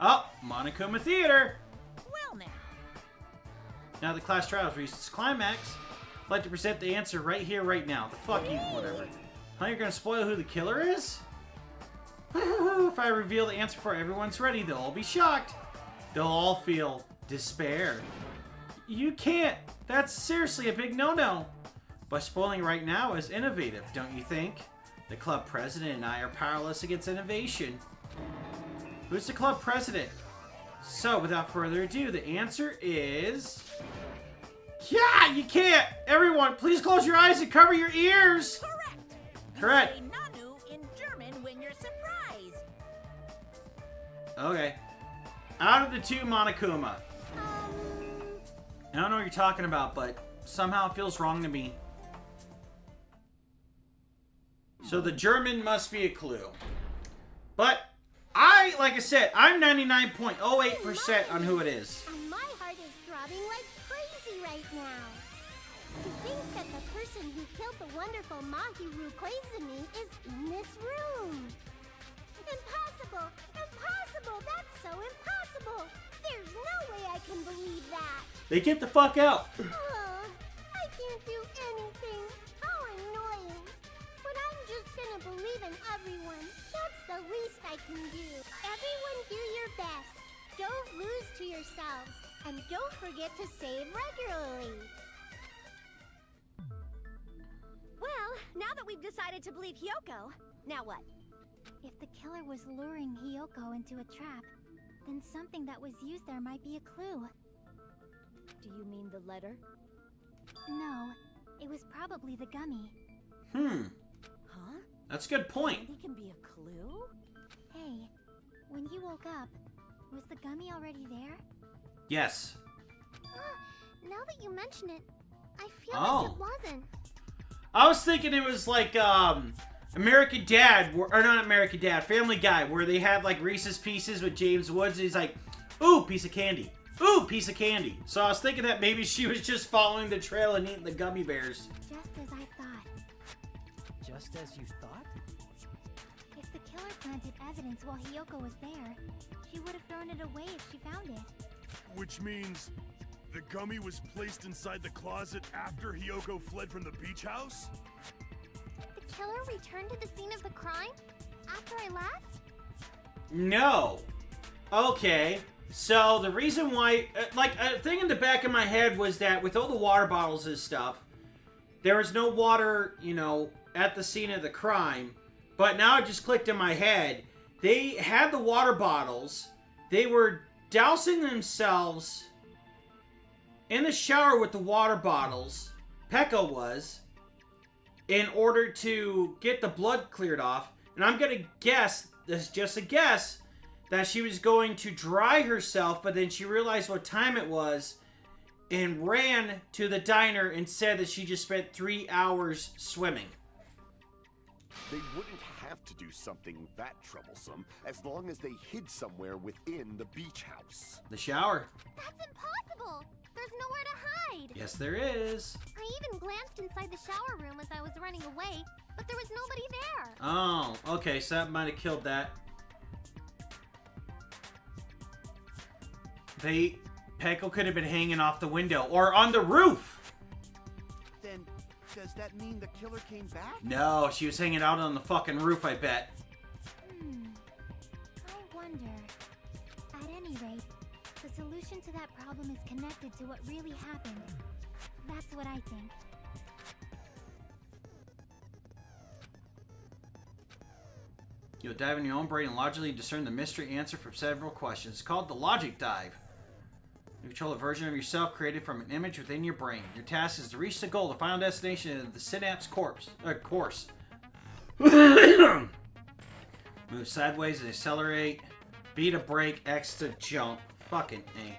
Oh, Monokuma Theater. Well now. Now the class trials reached its climax. I'd like to present the answer right here, right now. The fuck you, whatever. Huh, you're gonna spoil who the killer is? If I reveal the answer before everyone's ready, they'll all be shocked. They'll all feel despair. You can't. That's seriously a big no-no. But spoiling right now is innovative, don't you think? The club president and I are powerless against innovation. Who's the club president? So, without further ado, the answer is... Yeah, you can't! Everyone, please close your eyes and cover your ears! Correct! Correct. You say Nanu in German when you're surprised. Okay. Out of the two, Monokuma. I don't know what you're talking about, but somehow it feels wrong to me. So the German must be a clue. But like I said, I'm 99.08% on who it is. And my heart is throbbing like crazy right now. To think that the person who killed the wonderful Mahiru Koizumi is in this room. Impossible! Impossible! That's so impossible! There's no way I can believe that. They get the fuck out. I can't do anything. How annoying. But I'm just gonna believe in everyone. That's the least I can do. Everyone do your best. Don't lose to yourselves. And don't forget to save regularly. Well, now that we've decided to believe Hiyoko, now what? If the killer was luring Hiyoko into a trap, then something that was used there might be a clue. Do you mean the letter? No, it was probably the gummy. Huh? That's a good point. Candy can be a clue? Hey, when you woke up, was the gummy already there? Yes. Now that you mention it, I feel Oh. like it wasn't. I was thinking it was like, American Dad, or not American Dad, Family Guy, where they had like Reese's Pieces with James Woods, and he's like, ooh, piece of candy. Ooh, piece of candy. So I was thinking that maybe she was just following the trail and eating the gummy bears. Just as I thought. Just as you thought? If the killer planted evidence while Hiyoko was there, she would have thrown it away if she found it. Which means the gummy was placed inside the closet after Hiyoko fled from the beach house? The killer returned to the scene of the crime after I left? No. Okay. So the reason why, like, a thing in the back of my head was that with all the water bottles and stuff, there was no water, you know, at the scene of the crime. But now it just clicked in my head. They had the water bottles. They were dousing themselves in the shower with the water bottles. Peko was, in order to get the blood cleared off. And I'm going to guess, this is just a guess, that she was going to dry herself, but then she realized what time it was and ran to the diner and said that she just spent 3 hours swimming. They wouldn't have to do something that troublesome as long as they hid somewhere within the beach house. The shower. That's impossible! There's nowhere to hide! Yes, there is. I even glanced inside the shower room as I was running away, but there was nobody there. Oh, okay, so that might have killed that. Peko could have been hanging off the window or on the roof. Then, does that mean the killer came back? No, she was hanging out on the fucking roof, I bet. I wonder. At any rate, the solution to that problem is connected to what really happened. That's what I think. You'll dive in your own brain and logically discern the mystery answer from several questions. It's called the Logic Dive. You control a version of yourself created from an image within your brain. Your task is to reach the goal, the final destination of the synapse course. Move sideways and accelerate. B to brake, X to jump. Fucking A.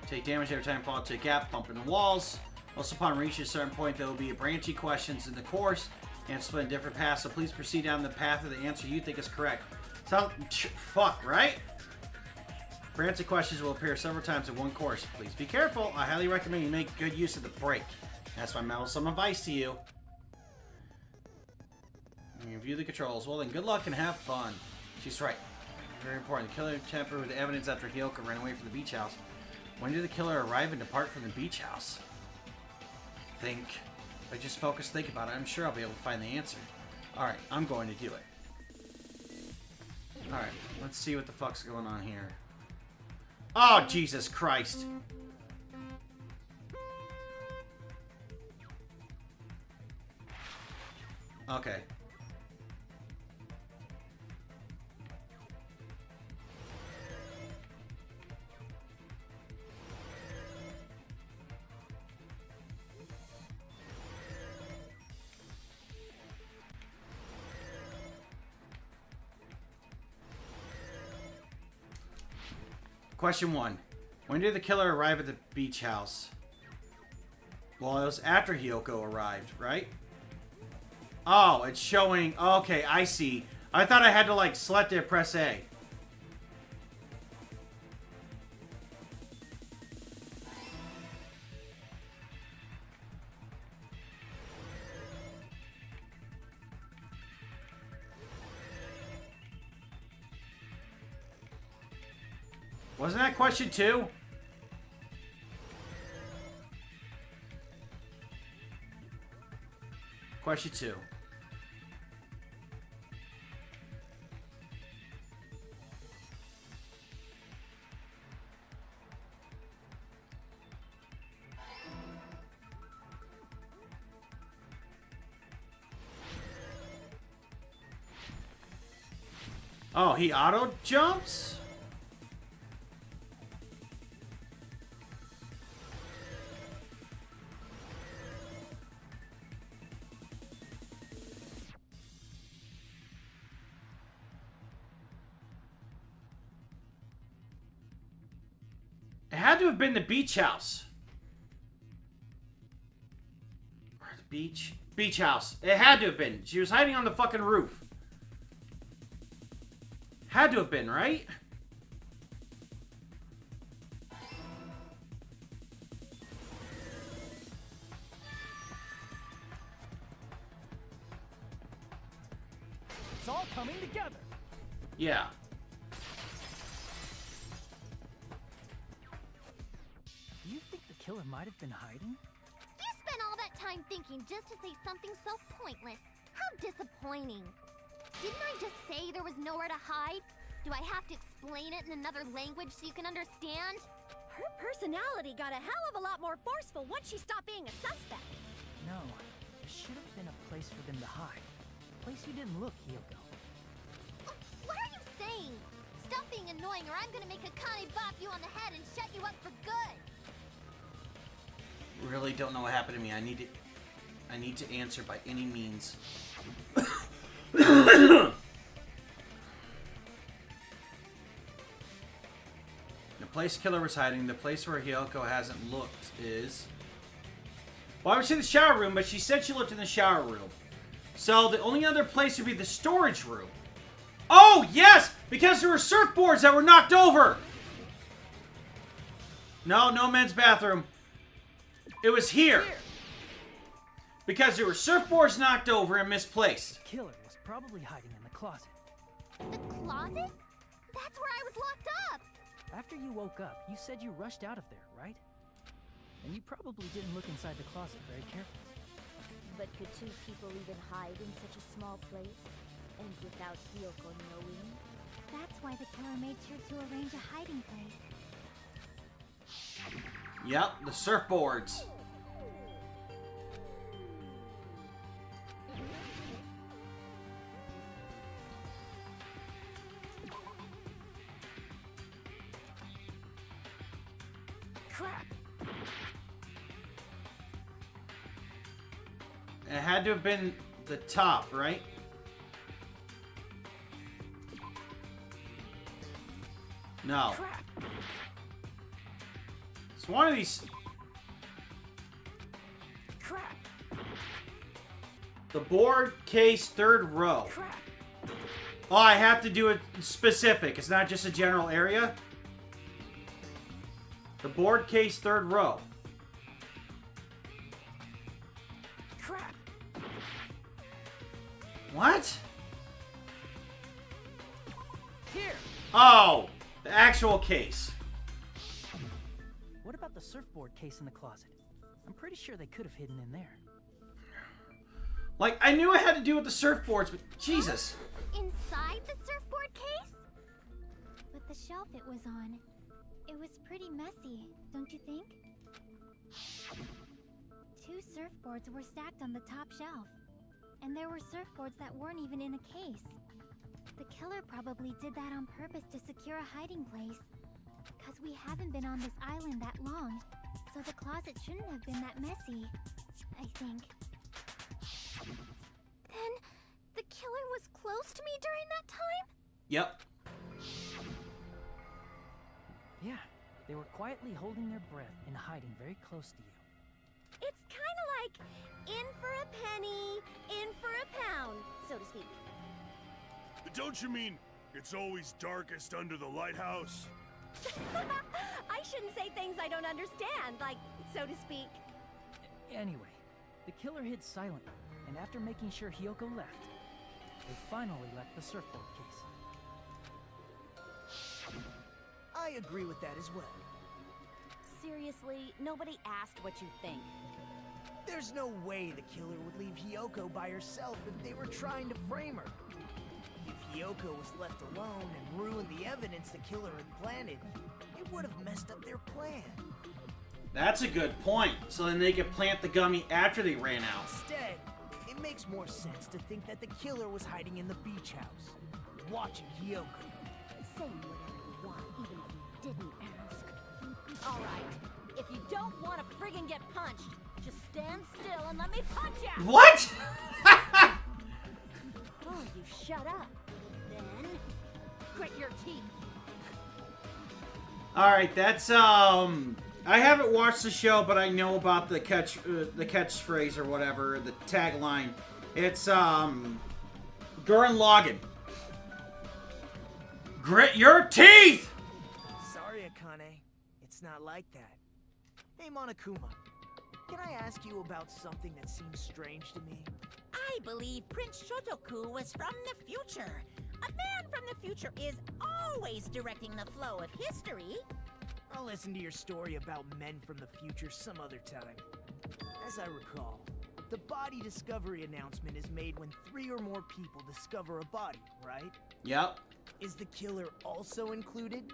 Take damage every time you fall into a gap, bumping the walls. Also, upon reaching a certain point, there will be branching questions in the course and split in different paths, so please proceed down the path of the answer you think is correct. Fuck, right? Branching questions will appear several times in one course. Please be careful. I highly recommend you make good use of the brake. That's my meddlesome advice to you. View the controls. Well then, good luck and have fun. She's right. Very important. The killer tampered with the evidence after Hiyoko ran away from the beach house. When did the killer arrive and depart from the beach house? Think. If I just focus, think about it, I'm sure I'll be able to find the answer. Alright, I'm going to do it. Alright, let's see what the fuck's going on here. Oh, Jesus Christ. Okay. Question 1. When did the killer arrive at the beach house? Well, it was after Hiyoko arrived, right? Oh, it's showing... Okay, I see. I thought I had to, like, select it, press A. Wasn't that question 2? Question 2. Oh, he auto jumps? It had to have been the beach house. Or the beach? Beach house. It had to have been. She was hiding on the fucking roof. Had to have been, right? It's all coming together. Yeah. You think the killer might have been hiding? You spent all that time thinking just to say something so pointless. How disappointing. Didn't I just say there was nowhere to hide? Do I have to explain it in another language so you can understand? Her personality got a hell of a lot more forceful once she stopped being a suspect. No, there should have been a place for them to hide. A place you didn't look, Hiyoko. What are you saying? Stop being annoying or I'm gonna make Akane bop you on the head and shut you up for good. Really don't know what happened to me. I need to answer by any means. The place killer was hiding, the place where Hiyoko hasn't looked is... Well, I would say the shower room, but she said she looked in the shower room. So the only other place would be the storage room. Oh, yes! Because there were surfboards that were knocked over! No, no men's bathroom. It was here. Because there were surfboards knocked over and misplaced. The killer was probably hiding in the closet. The closet? That's where I was locked up. After you woke up, you said you rushed out of there, right? And you probably didn't look inside the closet very carefully. But could two people even hide in such a small place? And without Hiyoko knowing? That's why the killer made sure to arrange a hiding place. Yep, the surfboards. Crap! It had to have been the top, right? No. Crap! It's one of these... Crap! The board case third row. Crap! Oh, I have to do it specific. It's not just a general area. The board case third row. Crap! What? Oh, the actual case. What about the surfboard case in the closet? I'm pretty sure they could have hidden in there. Like, I knew it had to do with the surfboards, but Jesus. Inside the surfboard case? But the shelf it was on, it was pretty messy, don't you think? 2 surfboards were stacked on the top shelf. And there were surfboards that weren't even in a case. The killer probably did that on purpose to secure a hiding place. Because we haven't been on this island that long, so the closet shouldn't have been that messy, I think. Then, the killer was close to me during that time? Yep. Yeah, they were quietly holding their breath and hiding very close to you. It's kind of like in for a penny, in for a pound, so to speak. Don't you mean it's always darkest under the lighthouse? I shouldn't say things I don't understand, like, so to speak. Anyway, the killer hid silently, and after making sure Hiyoko left, they finally left the surfboard case. I agree with that as well. Seriously, nobody asked what you think. There's no way the killer would leave Hiyoko by herself if they were trying to frame her. If Hiyoko was left alone and ruined the evidence the killer had planted, it would have messed up their plan. That's a good point. So then they could plant the gummy after they ran out. Instead, it makes more sense to think that the killer was hiding in the beach house, watching Hiyoko. Say whatever you want, even if you didn't ask. All right, if you don't want to friggin' get punched, just stand still and let me punch you! What? Oh, you shut up. Then, grit your teeth. Alright, that's, I haven't watched the show, but I know about the catchphrase or whatever, the tagline. It's, Gurren Lagann. Grit your teeth! Sorry, Akane. It's not like that. Hey, Monokuma. Can I ask you about something that seems strange to me? I believe Prince Shotoku was from the future. A man from the future is always directing the flow of history. I'll listen to your story about men from the future some other time. As I recall, the body discovery announcement is made when 3 or more people discover a body, right? Yep. Is the killer also included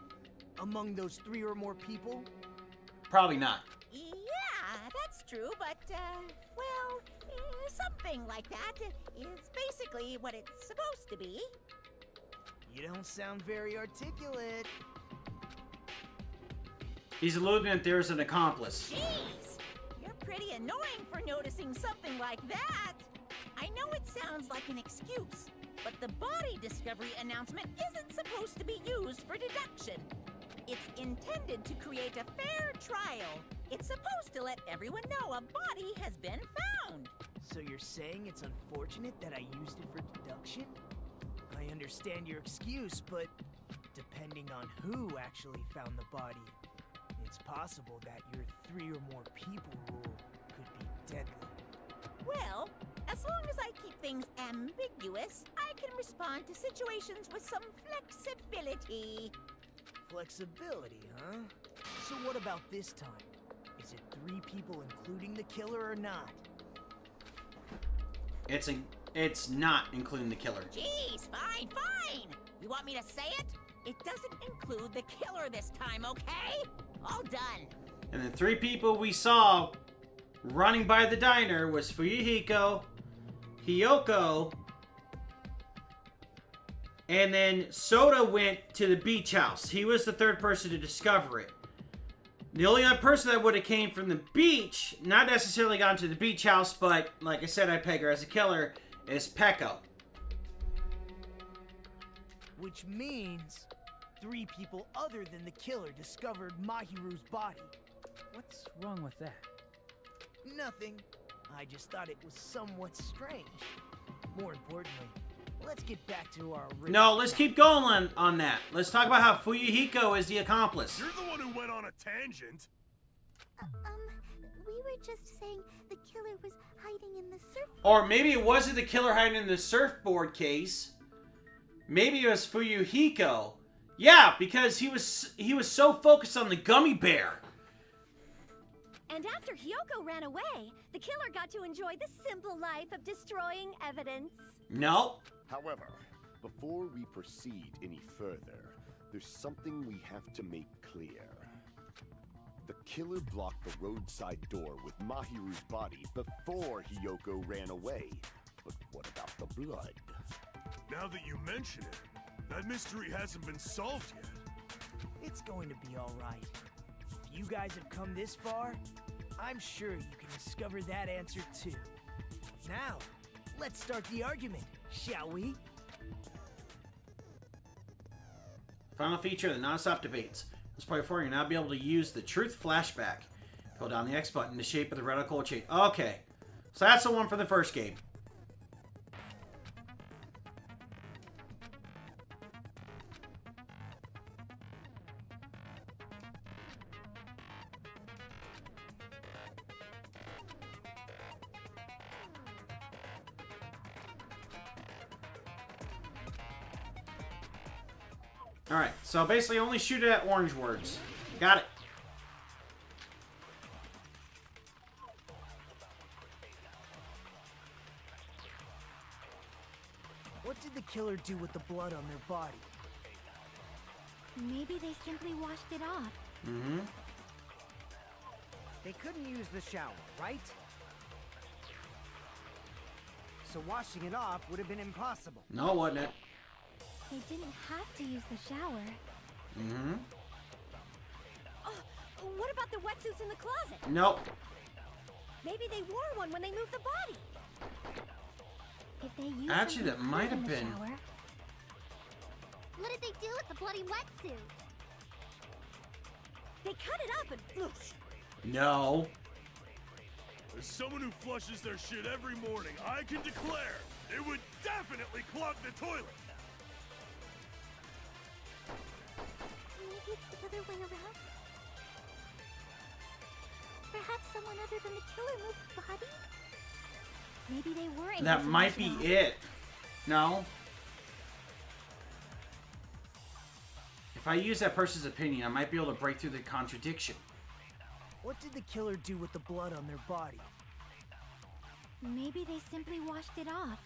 among those 3 or more people? Probably not. Yeah, that's true, but, well, something like that is basically what it's supposed to be. You don't sound very articulate. He's alluding that there's an accomplice. Jeez, you're pretty annoying for noticing something like that. I know it sounds like an excuse, but the body discovery announcement isn't supposed to be used for deduction. It's intended to create a fair trial. It's supposed to let everyone know a body has been found. So you're saying it's unfortunate that I used it for deduction? I understand your excuse, but depending on who actually found the body, it's possible that your 3 or more people rule could be deadly. Well, as long as I keep things ambiguous, I can respond to situations with some flexibility. Flexibility, huh? So what about this time? Is it 3 people including the killer or not? It's not including the killer. Jeez, fine, fine! You want me to say it? It doesn't include the killer this time, okay? All done. And the 3 people we saw running by the diner was Fuyuhiko, Hiyoko, and then Soda went to the beach house. He was the 3rd person to discover it. The only other person that would have came from the beach, not necessarily gone to the beach house, but like I said, I peg her as a killer, is Peko. Which means 3 people other than the killer discovered Mahiru's body. What's wrong with that? Nothing. I just thought it was somewhat strange. More importantly, let's get back to our original... No, let's keep going on that. Let's talk about how Fuyuhiko is the accomplice. You're the one who went on a tangent. We were just saying the killer was hiding in the surf. Or maybe it wasn't the killer hiding in the surfboard case. Maybe it was Fuyuhiko. Yeah, because he was so focused on the gummy bear. And after Hiyoko ran away, the killer got to enjoy the simple life of destroying evidence. No. However, before we proceed any further, there's something we have to make clear. The killer blocked the roadside door with Mahiru's body before Hiyoko ran away. But what about the blood? Now that you mention it, that mystery hasn't been solved yet. It's going to be all right. If you guys have come this far, I'm sure you can discover that answer too. Now, let's start the argument, shall we? Final feature of the non-stop debates. This part 4, you'll now be able to use the truth flashback. Hold down the X button, the shape of the reticle will change. Okay. So that's the one for the first game. Alright, so basically only shoot it at orange words. Got it. What did the killer do with the blood on their body? Maybe they simply washed it off. Mm-hmm. They couldn't use the shower, right? So washing it off would have been impossible. No, wasn't it? They didn't have to use the shower. Mm-hmm. Oh, what about the wetsuits in the closet? Nope. Maybe they wore one when they moved the body. If they used Actually, that something might other have than the been. shower, What did they do with the bloody wetsuit? They cut it up and floosh. No. As someone who flushes their shit every morning, I can declare it would definitely clog the toilet. Maybe it's the other way around. Perhaps someone other than the killer moved the body? maybe they were able That to might wash be off. it. No. If I use that person's opinion, I might be able to break through the contradiction. What did the killer do with the blood on their body? Maybe they simply washed it off.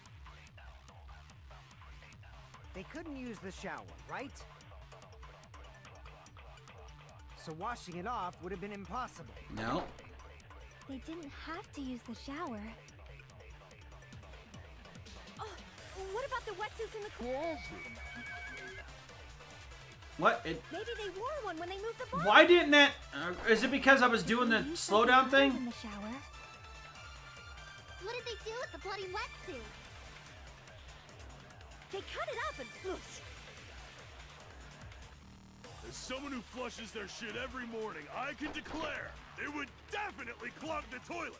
They couldn't use the shower, right? So washing it off would have been impossible. No. They didn't have to use the shower. Oh, what about the wetsuits in the closet? What? It, Maybe they wore one when they moved the body. why didn't that... is it because I was doing the They used slowdown something other thing? than the shower. What did they do with the bloody wetsuit? They cut it up and floosh. As someone who flushes their shit every morning, I can declare it would definitely clog the toilet.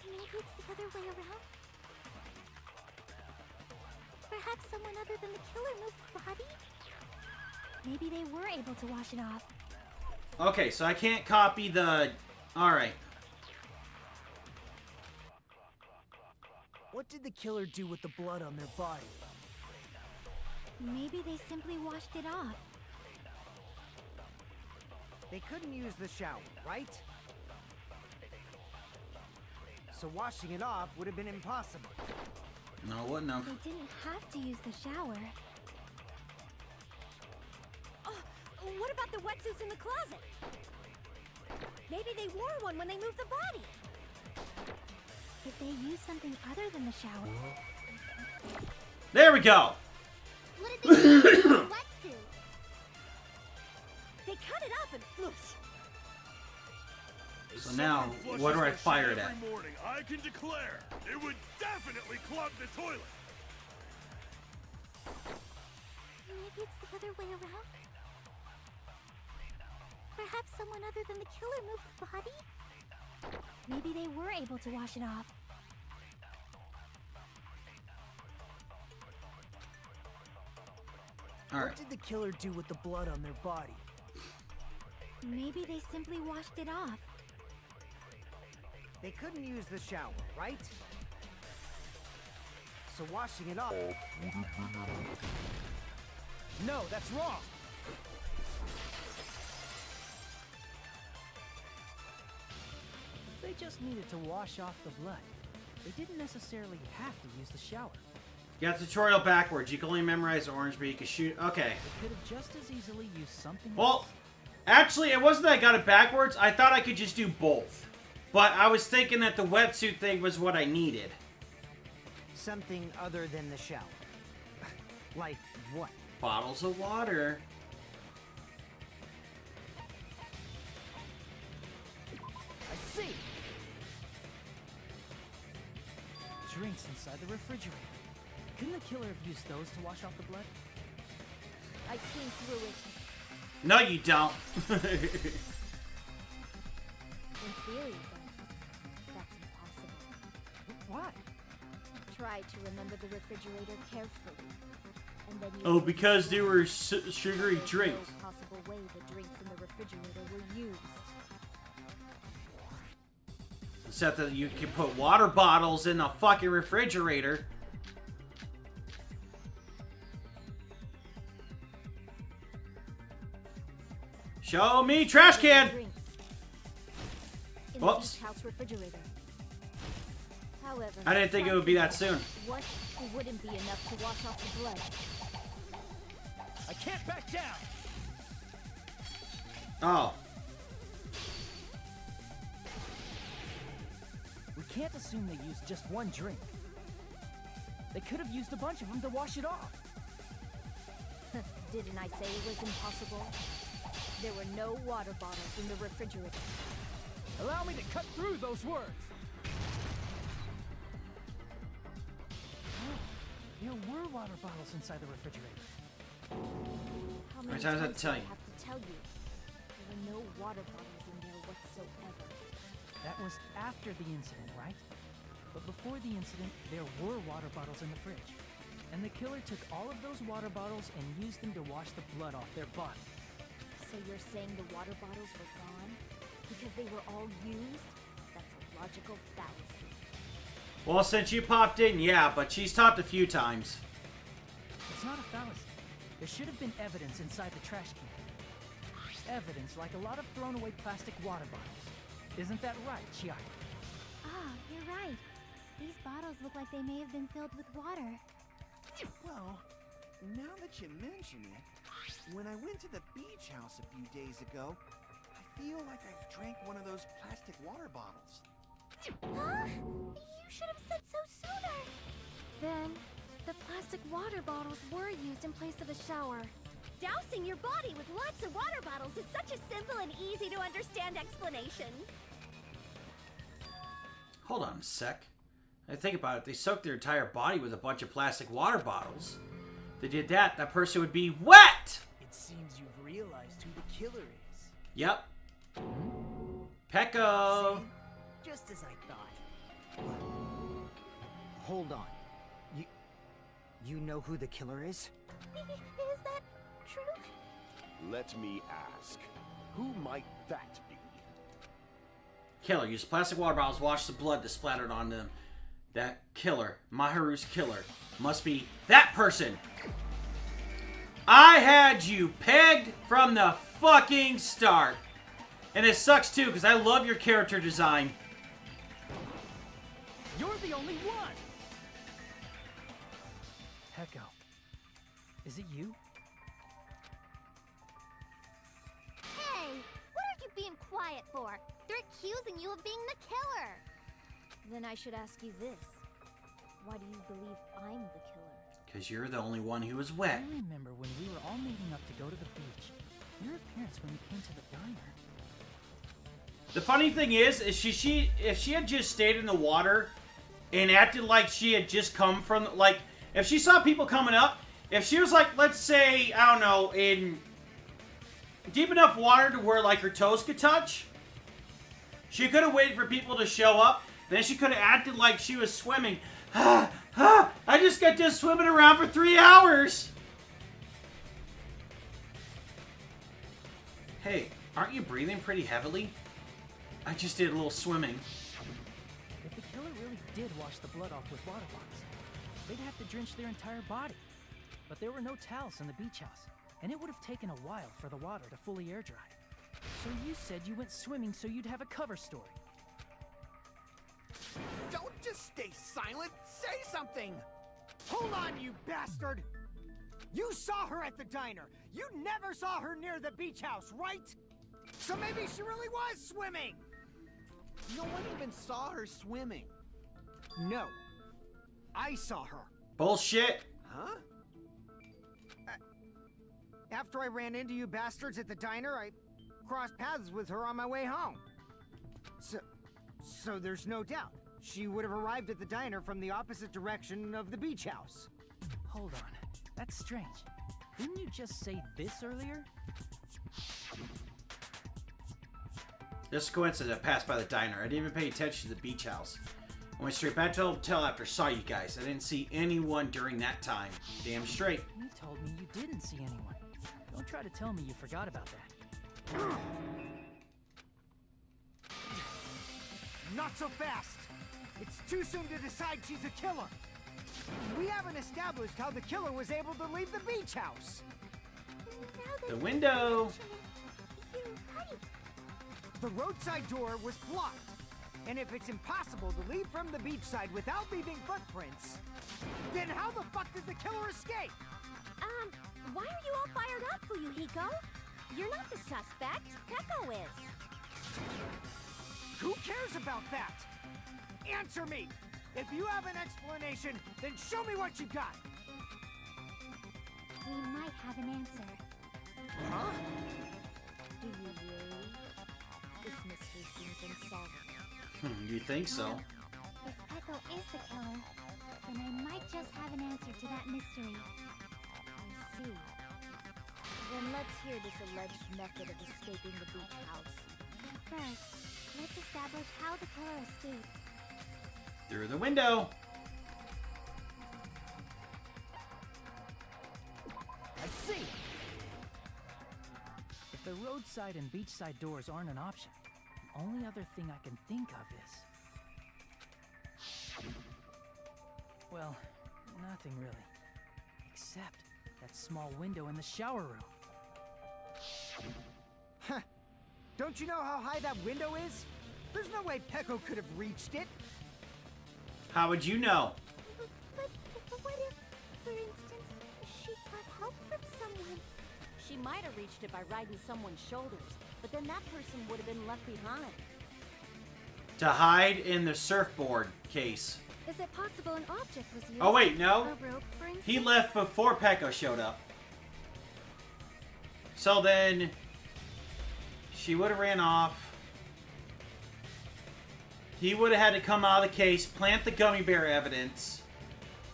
Maybe it's the other way around. Perhaps someone other than the killer moved the body? Maybe they were able to wash it off. Okay, so I can't copy the... Alright. What did the killer do with the blood on their body? Maybe they simply washed it off. They couldn't use the shower, right? So washing it off would have been impossible. No, it wasn't enough. They didn't have to use the shower. Oh, what about the wetsuits in the closet? Maybe they wore one when they moved the body. If they used something other than the shower, There we go. What did they do with the wetsuit? They cut it up and floosh. So now, what do I fire it at? Every morning, I can declare it would definitely clog the toilet. Maybe it's the other way around. Perhaps someone other than the killer moved the body? maybe they were able to wash it off. Alright. What did the killer do with the blood on their body? Maybe they simply washed it off. They couldn't use the shower, right? So washing it off... No, that's wrong! They just needed to wash off the blood. They didn't necessarily have to use the shower. You got the tutorial backwards. You can only memorize orange, but you can shoot. Okay. They could have just as easily used something Well, else. actually, it wasn't that I got it backwards. I thought I could just do both. But I was thinking that the wetsuit thing was what I needed. Something other than the shower. Like what? Bottles of water. I see! Drinks inside the refrigerator. Couldn't the killer have used those to wash off the blood? I seen through it. No, you don't. In theory, but that's impossible. Why? Try to remember the refrigerator carefully. And then you Oh, because they were sugary There's drinks. no possible way the drinks in the refrigerator were used. Except that you can put water bottles in the fucking refrigerator. Show me trash can! Drinks in Whoops. the beach house refrigerator. However, I didn't think it would be that soon. what wouldn't be enough to wash off the blood? I can't back down! Oh. We can't assume they used just one drink. They could have used a bunch of them to wash it off. Didn't I say it was impossible? There were no water bottles in the refrigerator. Allow me to cut through those words! Oh, there were water bottles inside the refrigerator. How many many times I have to times tell do I you? have to tell you? There were no water bottles in there whatsoever. That was after the incident, right? But before the incident, there were water bottles in the fridge. And the killer took all of those water bottles and used them to wash the blood off their body. So you're saying the water bottles were gone? Because they were all used? That's a logical fallacy. Well, since you popped in, yeah, but she's talked a few times. It's not a fallacy. There should have been evidence inside the trash can. Evidence like a lot of thrown away plastic water bottles. Isn't that right, Hiyoko? Ah, you're right. These bottles look like they may have been filled with water. Well, now that you mention it, when I went to the beach house a few days ago, I feel like I drank one of those plastic water bottles. Huh? You should have said so sooner! Then, the plastic water bottles were used in place of a shower. Dousing your body with lots of water bottles is such a simple and easy to understand explanation. Hold on a sec. I think about it. They soaked their entire body with a bunch of plastic water bottles. If they did that, that person would be wet! It seems you've realized who the killer is. Yep. Peko! See? Just as I thought. Hold on. You know who the killer is? Is that true? Let me ask, who might that be? Killer used plastic water bottles to wash the blood that splattered on them. That killer, Mahiru's killer, must be that person. I had you pegged from the fucking start. And it sucks too, because I love your character design. You're the only one! Peko. Is it you? Hey, what are you being quiet for? They're accusing you of being the killer. Then I should ask you this. Why do you believe I'm the killer? Because you're the only one who was wet. I remember when we were all meeting up to go to the beach. Your appearance when we came to the diner. The funny thing is if she had just stayed in the water and acted like she had just come from, like, if she saw people coming up, if she was like, let's say, I don't know, in deep enough water to where, like, her toes could touch, she could have waited for people to show up, then she could have acted like she was swimming. I just got done swimming around for 3 hours. Hey, aren't you breathing pretty heavily? I just did a little swimming. If the killer really did wash the blood off with water bottles, they'd have to drench their entire body. But there were no towels in the beach house, and it would have taken a while for the water to fully air dry. So you said you went swimming so you'd have a cover story. Don't just stay silent. Say something. Hold on, you bastard. You saw her at the diner. You never saw her near the beach house, right? So maybe she really was swimming. No one even saw her swimming. No. I saw her. Bullshit. Huh? After I ran into you bastards at the diner, I crossed paths with her on my way home. So there's no doubt. She would have arrived at the diner from the opposite direction of the beach house. Hold on. That's strange. Didn't you just say this earlier? Just a coincidence. I passed by the diner. I didn't even pay attention to the beach house. I went straight back to the hotel after I saw you guys. I didn't see anyone during that time. Damn straight. You told me you didn't see anyone. Don't try to tell me you forgot about that. Not so fast! It's too soon to decide she's a killer. We haven't established how the killer was able to leave the beach house. The window. You're right. The roadside door was blocked. And if it's impossible to leave from the beachside without leaving footprints, then how the fuck did the killer escape? Why are you all fired up, Hiyoko? You're not the suspect. Peko is. Who cares about that? Answer me! If you have an explanation, then show me what you got! We might have an answer. Huh? Do you really? This mystery seems unsolvable. You think so? If Peko is the killer, then I might just have an answer to that mystery. I see. Then let's hear this alleged method of escaping the beach house. First, let's establish how the killer escaped. Through the window. I see! If the roadside and beachside doors aren't an option, the only other thing I can think of is... well, nothing really. Except that small window in the shower room. Huh. Don't you know how high that window is? There's no way Peko could have reached it. How would you know? But what if, for instance, she got help from someone? She might have reached it by riding someone's shoulders, but then that person would have been left behind. To hide in the surfboard case. Is it possible an object was used? Oh wait, no. A rope, for instance? He left before Peko showed up. So then... she would have ran off. He would have had to come out of the case, plant the gummy bear evidence.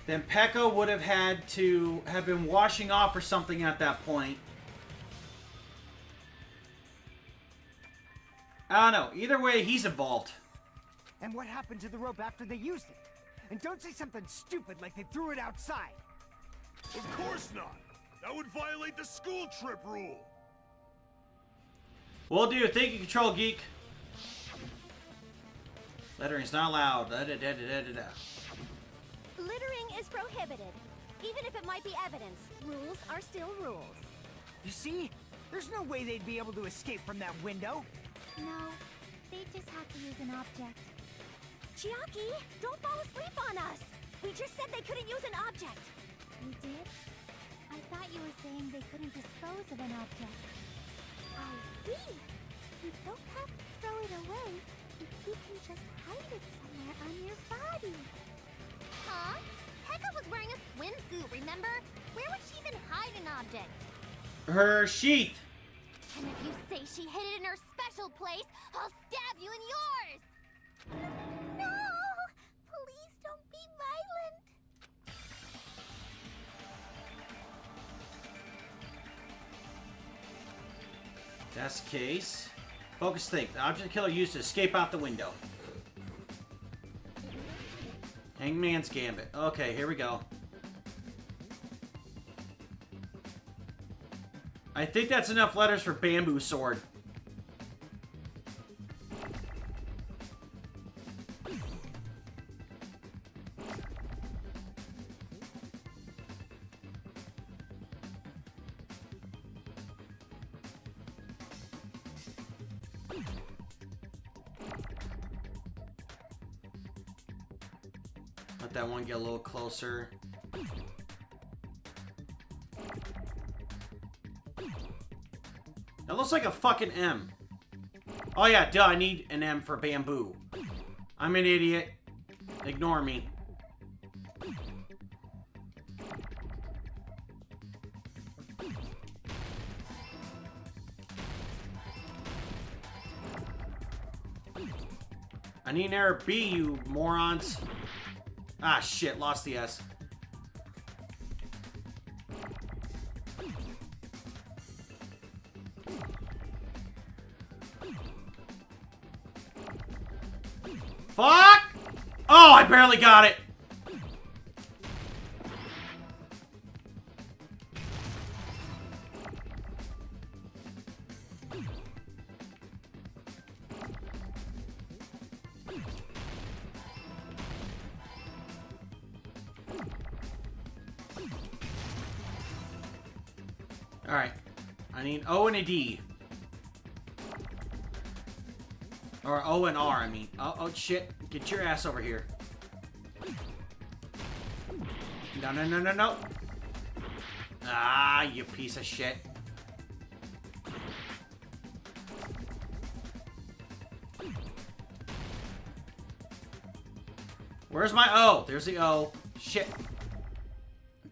Then Peko would have had to have been washing off or something at that point. I don't know. Either way, he's involved. And what happened to the rope after they used it? And don't say something stupid like they threw it outside. Of course not. That would violate the school trip rule. We'll do. Thank you, Control Geek. Lettering's not allowed. Da-da-da-da-da-da. Littering is prohibited. Even if it might be evidence, rules are still rules. You see? There's no way they'd be able to escape from that window. No, they just have to use an object. Chiaki, don't fall asleep on us! We just said they couldn't use an object! You did? I thought you were saying they couldn't dispose of an object. I see! You don't have to throw it away if you can just hide it somewhere on your body. Huh? Peko was wearing a swimsuit, remember? Where would she even hide an object? Her sheath. And if you say she hid it in her special place, I'll stab you in yours! No! Please don't be violent! That's the case. Focus think. The object the killer used to escape out the window. Hangman's Gambit. Okay, here we go. I think that's enough letters for Bamboo Sword. Let that one get a little closer. That looks like a fucking M. Oh yeah, duh, I need an M for bamboo. I'm an idiot. Ignore me. I need an error B, you morons. Ah, shit, lost the S. Fuck! Oh, I barely got it. Alright. I need O and a D. Or O and R, I mean. Oh, shit. Get your ass over here. No, no, no, no, no. Ah, you piece of shit. Where's my O? There's the O. Shit.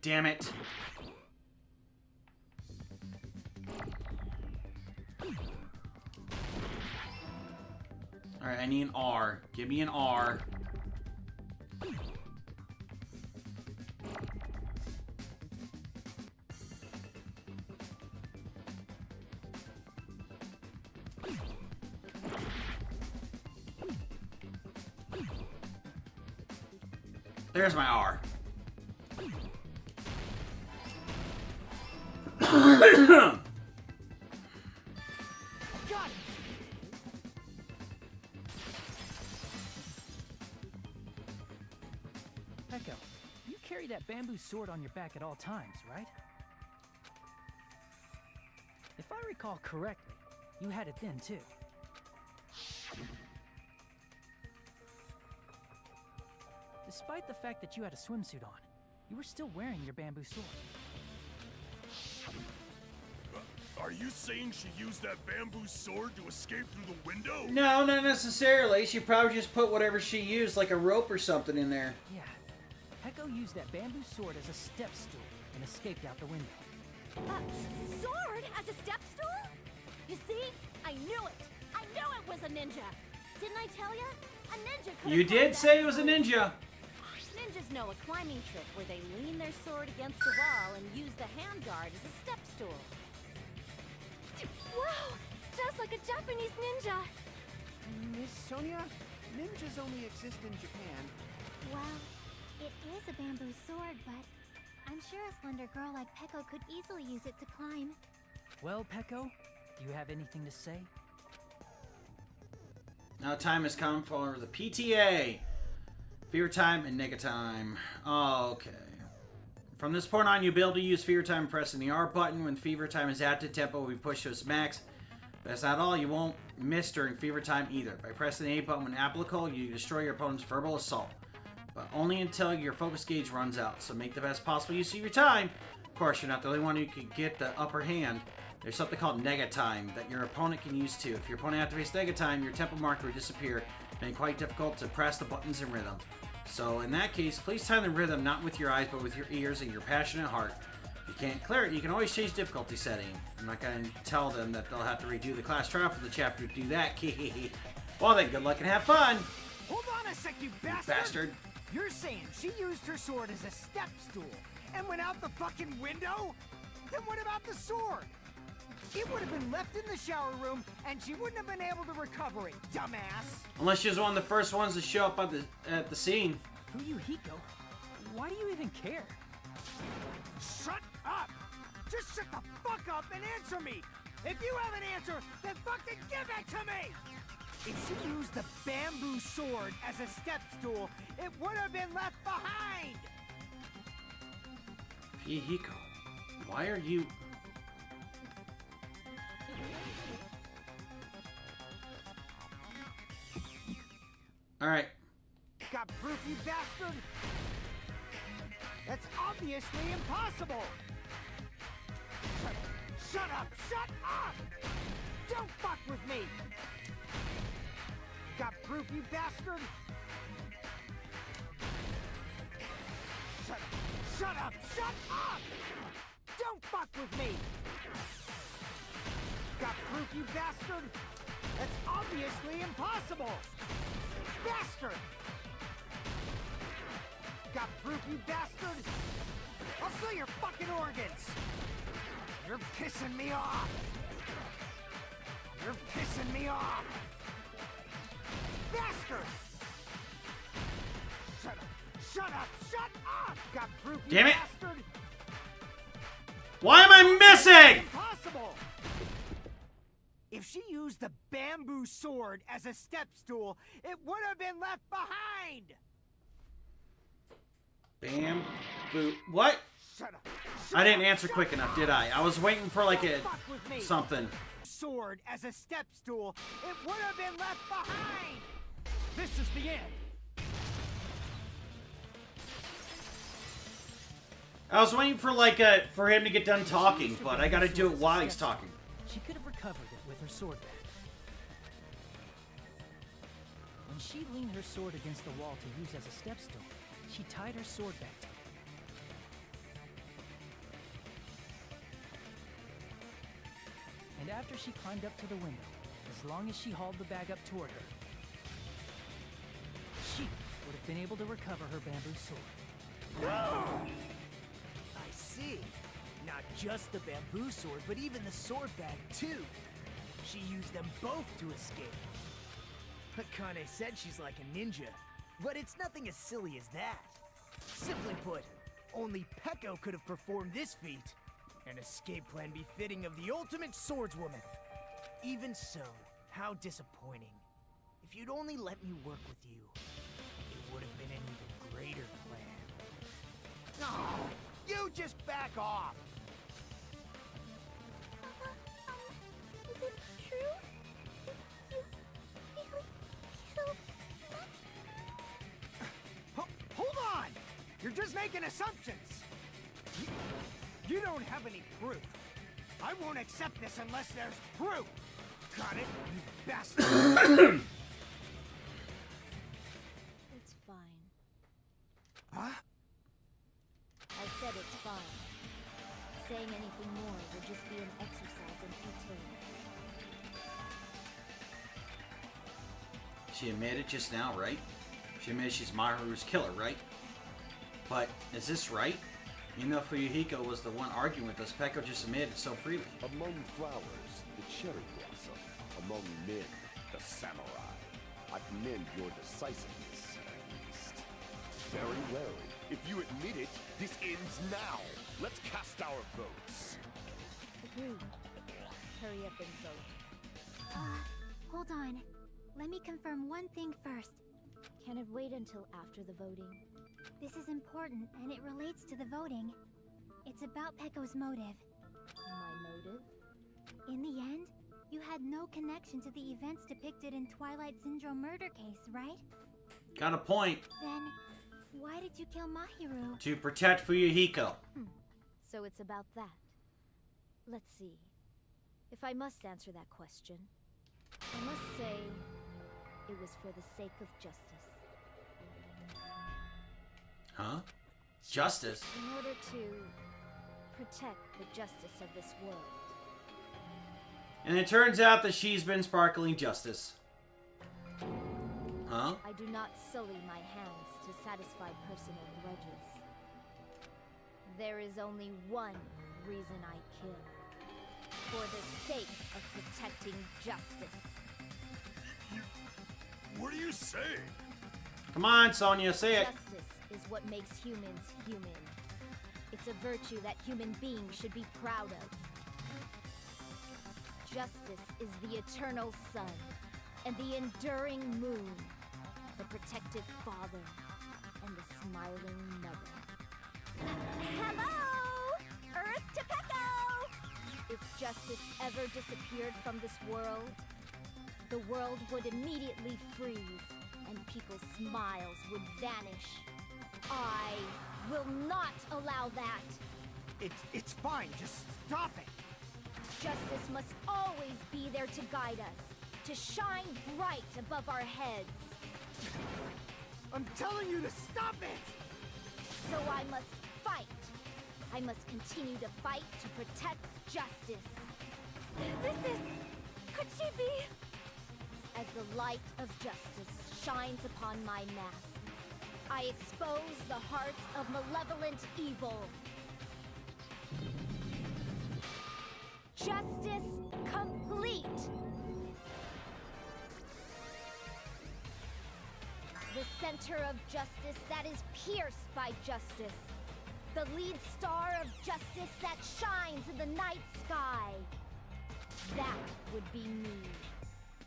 Damn it. Alright, I need an R. Give me an R. There's my R. Peko, you carry that bamboo sword on your back at all times, right? If I recall correctly, you had it then too. Despite the fact that you had a swimsuit on, you were still wearing your bamboo sword. Are you saying she used that bamboo sword to escape through the window? No, not necessarily. She probably just put whatever she used, like a rope or something in there. Yeah. Peko used that bamboo sword as a step stool and escaped out the window. Sword as a step stool? You see? I knew it! I knew it was a ninja! Didn't I tell ya? A ninja could You did say it was a ninja. Ninjas know a climbing trick where they lean their sword against the wall and use the handguard as a step stool. Wow! Just like a Japanese ninja! Miss Sonia, ninjas only exist in Japan. Well, it is a bamboo sword, but I'm sure a slender girl like Peko could easily use it to climb. Well, Peko, do you have anything to say? Now time has come for the PTA. Fever time and nega time. Okay. From this point on, you'll be able to use fever time pressing the R button. When fever time is at, the tempo will be pushed to its max. But that's not all. You won't miss during fever time either. By pressing the A button when applicable, you destroy your opponent's verbal assault. But only until your focus gauge runs out. So make the best possible use of your time. Of course, you're not the only one who can get the upper hand. There's something called nega time that your opponent can use too. If your opponent activates nega time, your tempo marker will disappear, making it quite difficult to press the buttons in rhythm. So in that case, please time the rhythm not with your eyes but with your ears and your passionate heart. If you can't clear it, you can always change difficulty setting. I'm not going to tell them that they'll have to redo the class trial for the chapter to do that. Well then, good luck and have fun. Hold on a sec, you bastard! Bastard. You're saying she used her sword as a step stool and went out the fucking window? Then what about the sword? It would have been left in the shower room, and she wouldn't have been able to recover it, dumbass! Unless she was one of the first ones to show up at the scene. Hiyoko, why do you even care? Shut up! Just shut the fuck up and answer me! If you have an answer, then fucking give it to me! If she used the bamboo sword as a step stool, it would have been left behind! Hiyoko, why are you... Alright. Got proof, you bastard? That's obviously impossible! Shut up! Shut up! Don't fuck with me! Got proof, you bastard? Shut up! Shut up! Don't fuck with me! Got proof, you bastard? That's obviously impossible! Bastard! Got proof, you bastard? I'll sell your fucking organs! You're pissing me off! You're pissing me off! Bastard! Shut up! Shut up! Shut up! Got proof, you Damn it! bastard? Why am I missing? Impossible! If she used the bamboo sword as a step stool, it would have been left behind! Bamboo. What? Shut up! I didn't answer quick enough, did I? I was waiting for like a Fuck with me. something. Sword as a step stool, it would have been left behind! This is the end! I was waiting for like for him to get done talking, but I gotta do it while he's talking. She could have recovered it with her sword back. When she leaned her sword against the wall to use as a stepstone, she tied her sword back to it. And after she climbed up to the window, as long as she hauled the bag up toward her, she would have been able to recover her bamboo sword. I see. Not just the bamboo sword, but even the sword bag, too. She used them both to escape. Akane said she's like a ninja, but it's nothing as silly as that. Simply put, only Peko could have performed this feat. An escape plan befitting of the ultimate swordswoman. Even so, how disappointing. If you'd only let me work with you, it would have been an even greater plan. Oh, you just back off! Is it true? You really killed... Hold on! You're just making assumptions! You don't have any proof. I won't accept this unless there's proof! Got it, you bastard! It's fine. Huh? I said it's fine. Saying anything more would just be an exercise in futility. She admitted just now, right? She admitted she's Mahiru's killer, right? But is this right? Even though Hiyoko was the one arguing with us, Peko just admitted so freely. Among flowers, the cherry blossom. Among men, the samurai. I commend your decisiveness, at least. Very well. If you admit it, this ends now. Let's cast our votes. Agreed. Hurry up and vote. Hold on. Let me confirm one thing first. Can it wait until after the voting? This is important, and it relates to the voting. It's about Peko's motive. My motive? In the end, you had no connection to the events depicted in Twilight Syndrome murder case, right? Got a point. Then, why did you kill Mahiru? To protect Fuyuhiko. So it's about that. Let's see. If I must answer that question, I must say it was for the sake of justice. Huh? Justice? In order to protect the justice of this world. And it turns out that she's been sparkling justice. Huh? I do not sully my hands to satisfy personal grudges. There is only one reason I kill. For the sake of protecting justice. What are you saying? Come on, Sonya, say it. Justice is what makes humans human. It's a virtue that human beings should be proud of. Justice is the eternal sun and the enduring moon, the protective father and the smiling mother. Hello! Earth to Peko! If justice ever disappeared from this world, the world would immediately freeze and people's smiles would vanish. I will not allow that. It's fine. Just stop it. Justice must always be there to guide us, to shine bright above our heads. I'm telling you to stop it! So I must fight. I must continue to fight to protect justice. This is... could she be? As the light of justice shines upon my mask, I expose the hearts of malevolent evil. Justice complete! The center of justice that is pierced by justice. The lead star of justice that shines in the night sky. That would be me.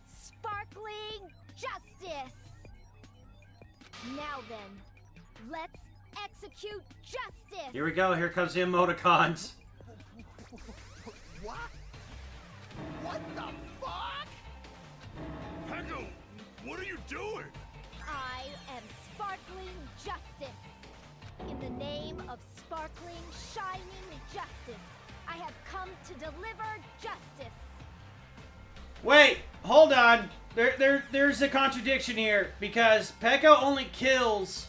Sparkling justice! Now then, let's execute justice! Here we go, here comes the emoticons. What? What the fuck? Peko, what are you doing? I am sparkling justice. In the name of sparkling, shining justice, I have come to deliver justice. Wait, hold on. There's a contradiction here, because Peko only kills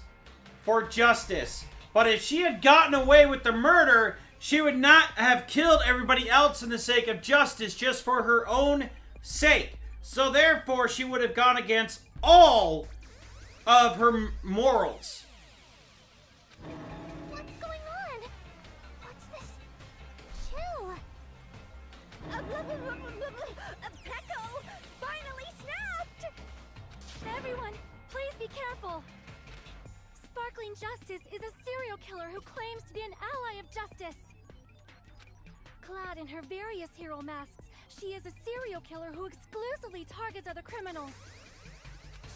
for justice. But if she had gotten away with the murder, she would not have killed everybody else in the sake of justice, just for her own sake. So therefore, she would have gone against all of her morals. What's going on? What's this? Chill. Peko finally snapped! Everyone, please be careful. Sparkling Justice is a serial killer who claims to be an ally of justice. Clad in her various hero masks, she is a serial killer who exclusively targets other criminals.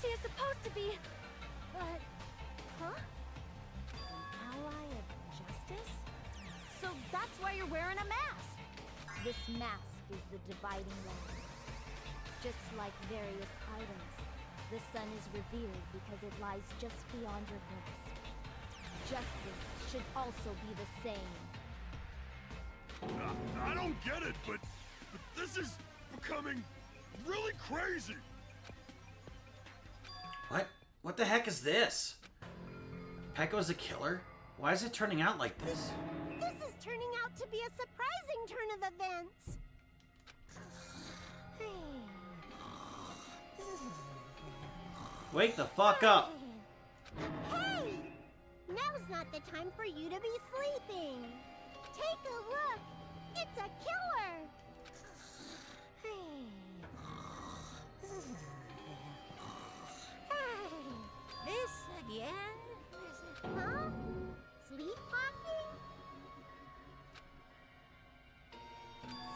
She is supposed to be... huh? An ally of justice? So that's why you're wearing a mask! This mask is the dividing line. Just like various items, the sun is revered because it lies just beyond your grasp. Justice should also be the same. I don't get it, but this is becoming really crazy. What? What the heck is this? Peko's a killer? Why is it turning out like this? This is turning out to be a surprising turn of events. Wake the fuck up. Hey! Now's not the time for you to be sleeping. Take a look. It's a killer. This again? Huh? Sleepwalking?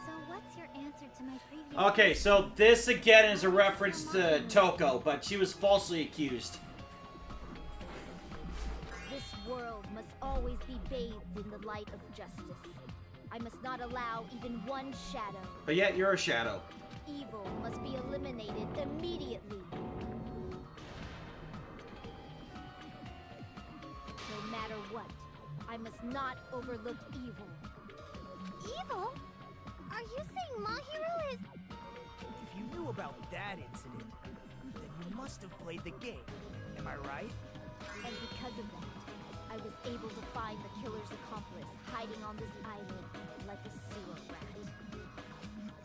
So what's your answer to my previous... Okay, so this again is a reference to Toko, but she was falsely accused. This world must always be bathed in the light of justice. I must not allow even one shadow. But yet you're a shadow. Evil must be eliminated immediately. No matter what, I must not overlook evil. Evil? Are you saying Mahiru is... If you knew about that incident, then you must have played the game. Am I right? And because of that, I was able to find the killer's accomplice hiding on this island like a sewer rat.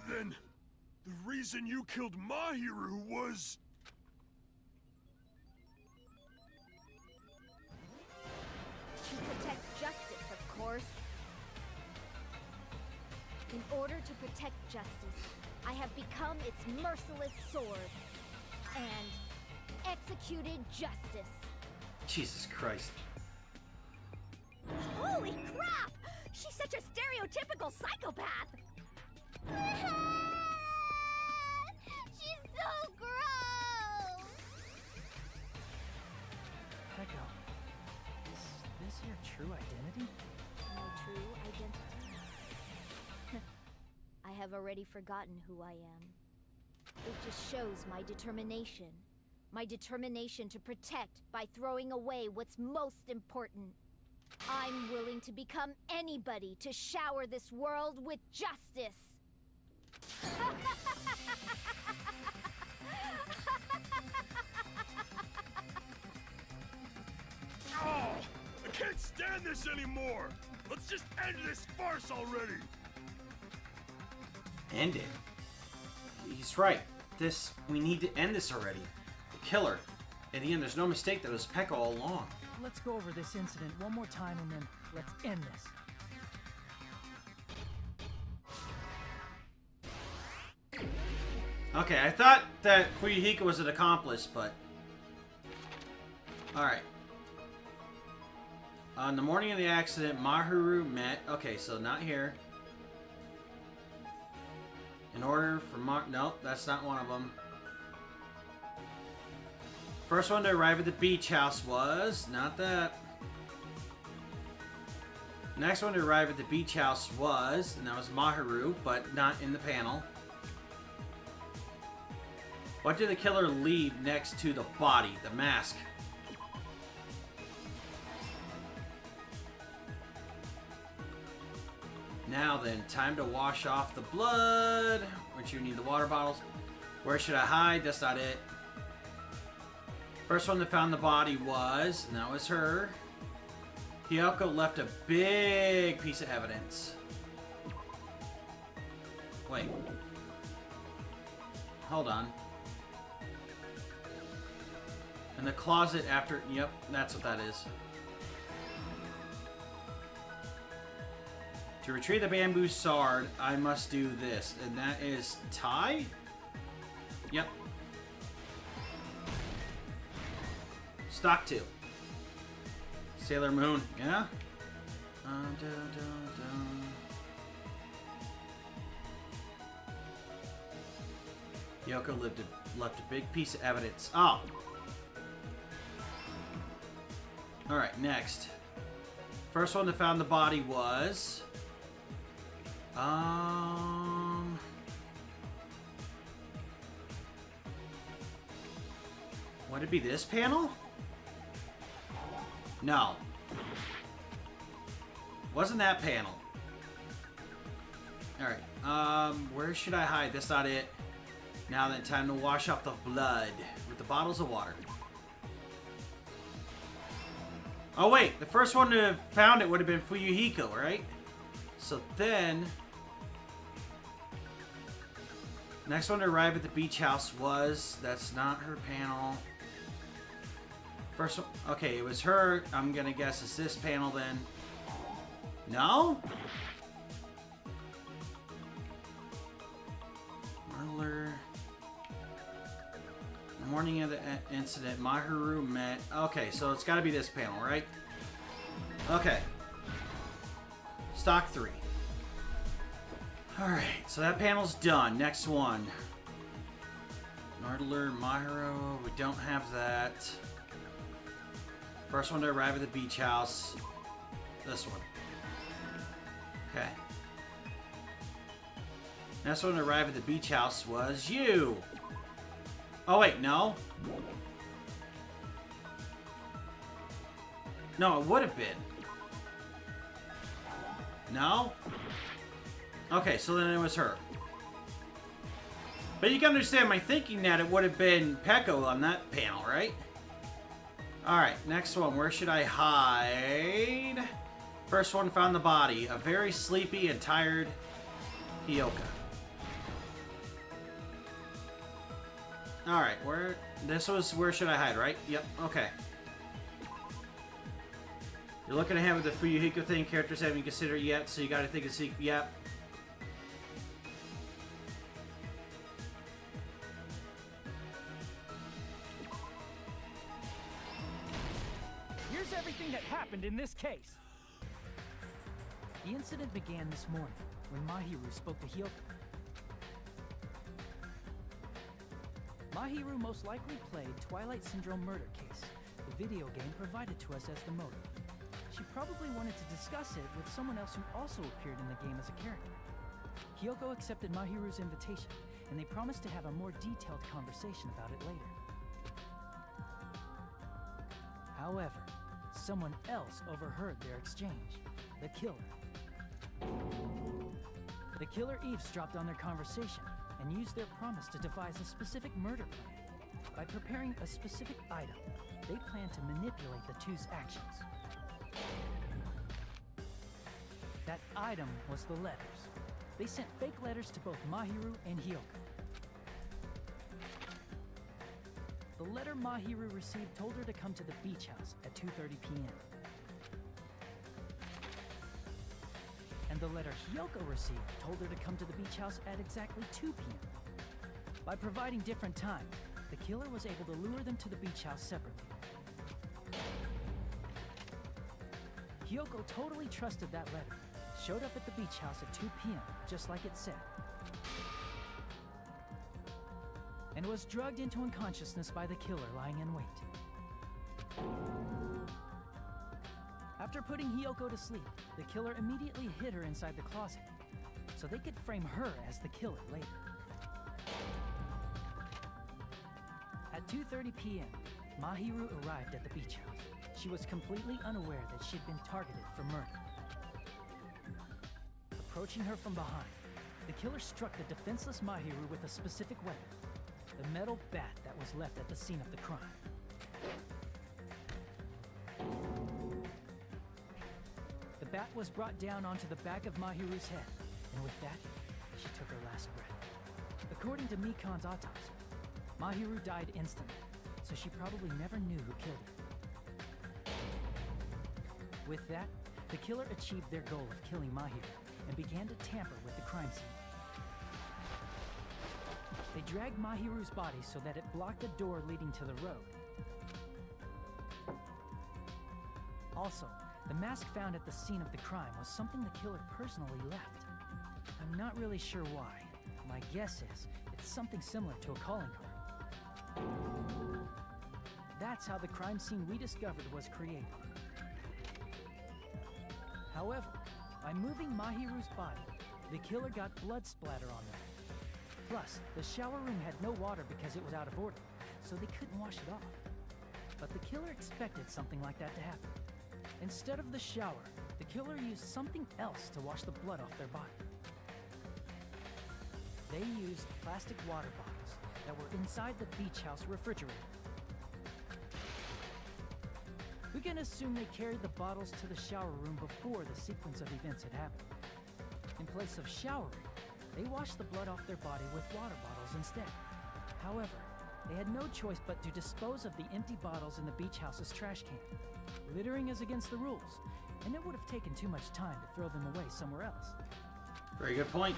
Then, the reason you killed Mahiru was... To protect justice, of course. In order to protect justice, I have become its merciless sword and executed justice. Jesus Christ. Holy crap! She's such a stereotypical psychopath! She's so gross! Peko, is this your true identity? My true identity? I have already forgotten who I am. It just shows my determination, My determination to protect by throwing away what's most important. I'm willing to become anybody to shower this world with justice. Oh, I can't stand this anymore! Let's just end this farce already! End it? He's right. We need to end this already. The killer. In the end, there's no mistake that it was Peko all along. Let's go over this incident one more time and then let's end this. Okay, I thought that Hiyoko was an accomplice, but... Alright. On the morning of the accident, Mahiru met... Okay, so not here. In order for Nope, that's not one of them. First one to arrive at the beach house was... Not that. Next one to arrive at the beach house was... And that was Mahiru, but not in the panel. What did the killer leave next to the body, the mask? Now then, time to wash off the blood. Which you need the water bottles. Where should I hide? That's not it. First one that found the body was, and that was her. Hiyoko left a big piece of evidence. Wait. Hold on. In the closet after... Yep, that's what that is. To retrieve the bamboo sword, I must do this. And that is tie? Yep. Stock 2. Sailor Moon, yeah? Hiyoko left a big piece of evidence. Oh! Alright, next. First one that found the body was... Would it be this panel? No. Wasn't that panel. Alright, where should I hide? That's not it. Now then, time to wash off the blood with the bottles of water. Oh wait, the first one to have found it would have been Hiyoko, right? So then... Next one to arrive at the beach house was... That's not her panel. First one... Okay, it was her. I'm gonna guess it's this panel then. No? Murder... Morning of the incident, Mahiru met... Okay, so it's gotta be this panel, right? Okay. Stock 3. Alright, so that panel's done. Next one. Nardler, Mahiru, we don't have that. First one to arrive at the beach house. This one. Okay. Next one to arrive at the beach house was you! Oh wait, no? No, it would have been. No? Okay, so then it was her. But you can understand my thinking that it would have been Peko on that panel, right? Alright, next one. Where should I hide? First one found the body. A very sleepy and tired Hiyoko. Alright, this was where should I hide, right? Yep, okay. You're looking to have the Hiyoko thing characters haven't considered yet, so you gotta think of secret. Yep. Here's everything that happened in this case. The incident began this morning when Mahiru spoke to Hiyoko. Mahiru most likely played Twilight Syndrome murder case, the video game provided to us as the motive. She probably wanted to discuss it with someone else who also appeared in the game as a character. Hiyoko accepted Mahiru's invitation, and they promised to have a more detailed conversation about it later. However, someone else overheard their exchange. The killer. The killer eavesdropped on their conversation and used their promise to devise a specific murder plan. By preparing a specific item, they planned to manipulate the two's actions. That item was the letters. They sent fake letters to both Mahiru and Hiyoko. The letter Mahiru received told her to come to the beach house at 2:30 p.m. And the letter Hiyoko received told her to come to the beach house at exactly 2 p.m. By providing different times, the killer was able to lure them to the beach house separately. Hiyoko totally trusted that letter, showed up at the beach house at 2 p.m., just like it said, and was drugged into unconsciousness by the killer lying in wait. After putting Hiyoko to sleep, the killer immediately hid her inside the closet, so they could frame her as the killer later. At 2:30 p.m., Mahiru arrived at the beach house. She was completely unaware that she'd been targeted for murder. Approaching her from behind, the killer struck the defenseless Mahiru with a specific weapon, the metal bat that was left at the scene of the crime. The bat was brought down onto the back of Mahiru's head, and with that, she took her last breath. According to Mikan's autopsy, Mahiru died instantly, so she probably never knew who killed her. With that, the killer achieved their goal of killing Mahiru and began to tamper with the crime scene. They dragged Mahiru's body so that it blocked the door leading to the road. Also, the mask found at the scene of the crime was something the killer personally left. I'm not really sure why. My guess is it's something similar to a calling card. That's how the crime scene we discovered was created. However, by moving Mahiru's body, the killer got blood splatter on them. Plus, the shower room had no water because it was out of order, so they couldn't wash it off. But the killer expected something like that to happen. Instead of the shower, the killer used something else to wash the blood off their body. They used plastic water bottles that were inside the beach house refrigerator. We can assume they carried the bottles to the shower room before the sequence of events had happened. In place of showering, they washed the blood off their body with water bottles instead. However, they had no choice but to dispose of the empty bottles in the beach house's trash can. Littering is against the rules, and it would have taken too much time to throw them away somewhere else. Very good point.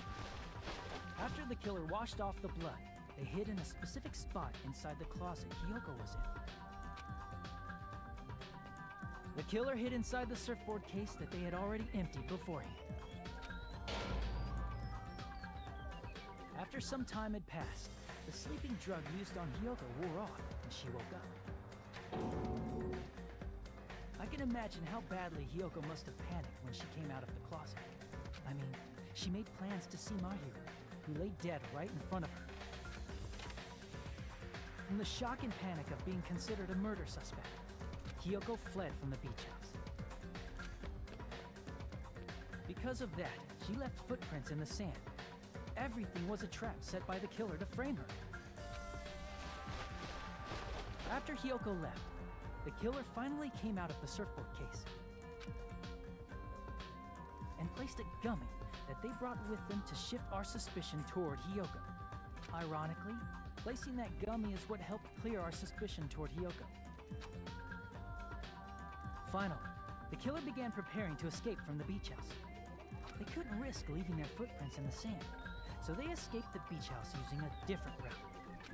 After the killer washed off the blood, they hid in a specific spot inside the closet Hiyoko was in. The killer hid inside the surfboard case that they had already emptied beforehand. After some time had passed, the sleeping drug used on Hiyoko wore off and she woke up. I can imagine how badly Hiyoko must have panicked when she came out of the closet. I mean, she made plans to see Mahiru, who lay dead right in front of her. From the shock and panic of being considered a murder suspect, Hiyoko fled from the beach house. Because of that, she left footprints in the sand. Everything was a trap set by the killer to frame her. After Hiyoko left, the killer finally came out of the surfboard case and placed a gummy that they brought with them to shift our suspicion toward Hiyoko. Ironically, placing that gummy is what helped clear our suspicion toward Hiyoko. Finally, the killer began preparing to escape from the beach house. They couldn't risk leaving their footprints in the sand, so they escaped the beach house using a different route,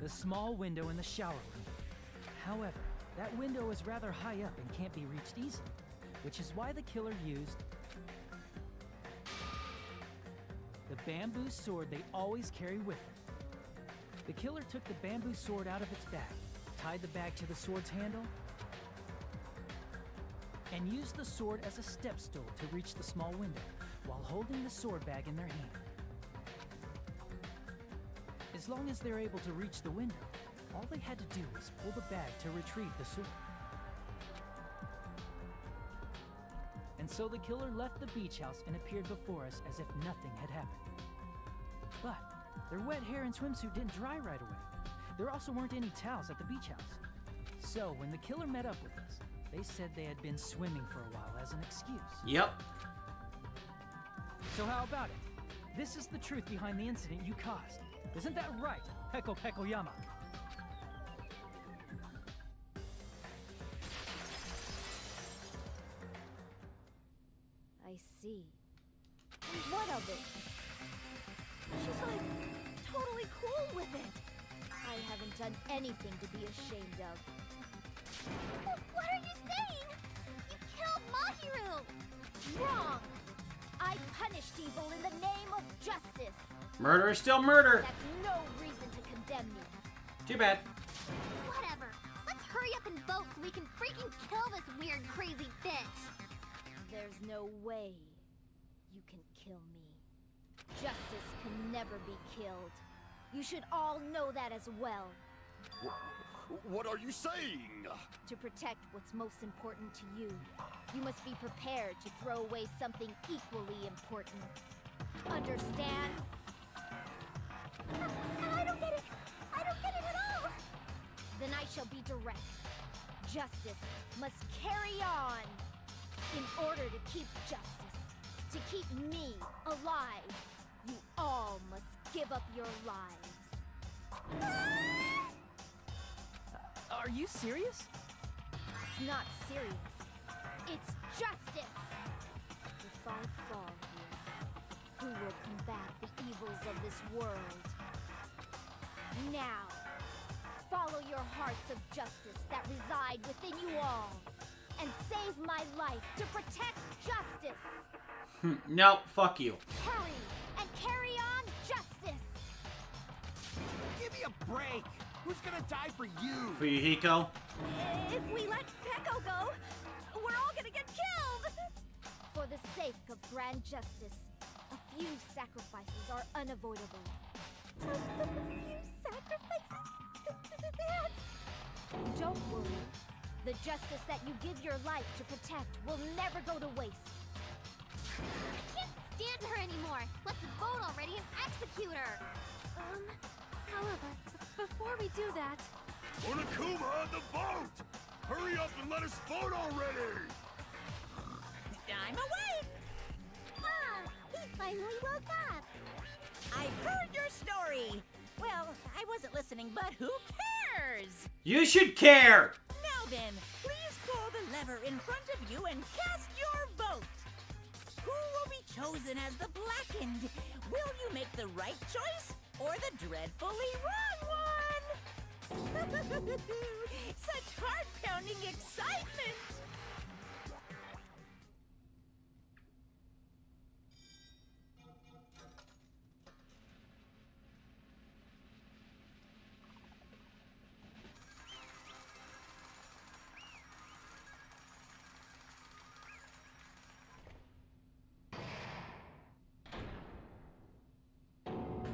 the small window in the shower room. However, that window is rather high up and can't be reached easily, which is why the killer used the bamboo sword they always carry with them. The killer took the bamboo sword out of its bag, tied the bag to the sword's handle, and used the sword as a step stool to reach the small window while holding the sword bag in their hand. As long as they're able to reach the window, all they had to do was pull the bag to retrieve the sword. and so the killer left the beach house and appeared before us as if nothing had happened. But their wet hair and swimsuit didn't dry right away. There also weren't any towels at the beach house. So when the killer met up with us, they said they had been swimming for a while as an excuse. Yep. So how about it? This is the truth behind the incident you caused. Isn't that right, Peko Pekoyama? I see. And what of it? She's like totally cool with it. I haven't done anything to be ashamed of. What are you saying? You killed Mahiru! Wrong! I punished evil in the name of justice. Murder is still murder. That's no reason to condemn me. Too bad. Whatever. Let's hurry up and vote so we can freaking kill this weird, crazy bitch. There's no way you can kill me. Justice can never be killed. You should all know that as well. What are you saying? To protect what's most important to you, you must be prepared to throw away something equally important. Understand? I don't get it. I don't get it at all. Then I shall be direct. Justice must carry on. In order to keep justice, to keep me alive, you all must give up your lives. Are you serious? It's not serious. It's justice. If I fall here, who will combat the evils of this world? Now, follow your hearts of justice that reside within you all, and save my life to protect justice. No, fuck you. Hurry and carry on justice. Give me a break! Who's gonna die for you? For you, Hiko. If we let Peko go, we're all gonna get killed! For the sake of grand justice, a few sacrifices are unavoidable. A few sacrifices? Don't worry. The justice that you give your life to protect will never go to waste. I can't stand her anymore. Let's vote already and execute her. However, before we do that... Onakuma, the vote! Hurry up and let us vote already! I'm awake! Ah, he finally woke up. I've heard your story. Well, I wasn't listening, but who cares? You should care! Now then, please pull the lever in front of you and cast your vote. Who will be chosen as the blackened? Will you make the right choice or the dreadfully wrong one? Such heart-pounding excitement!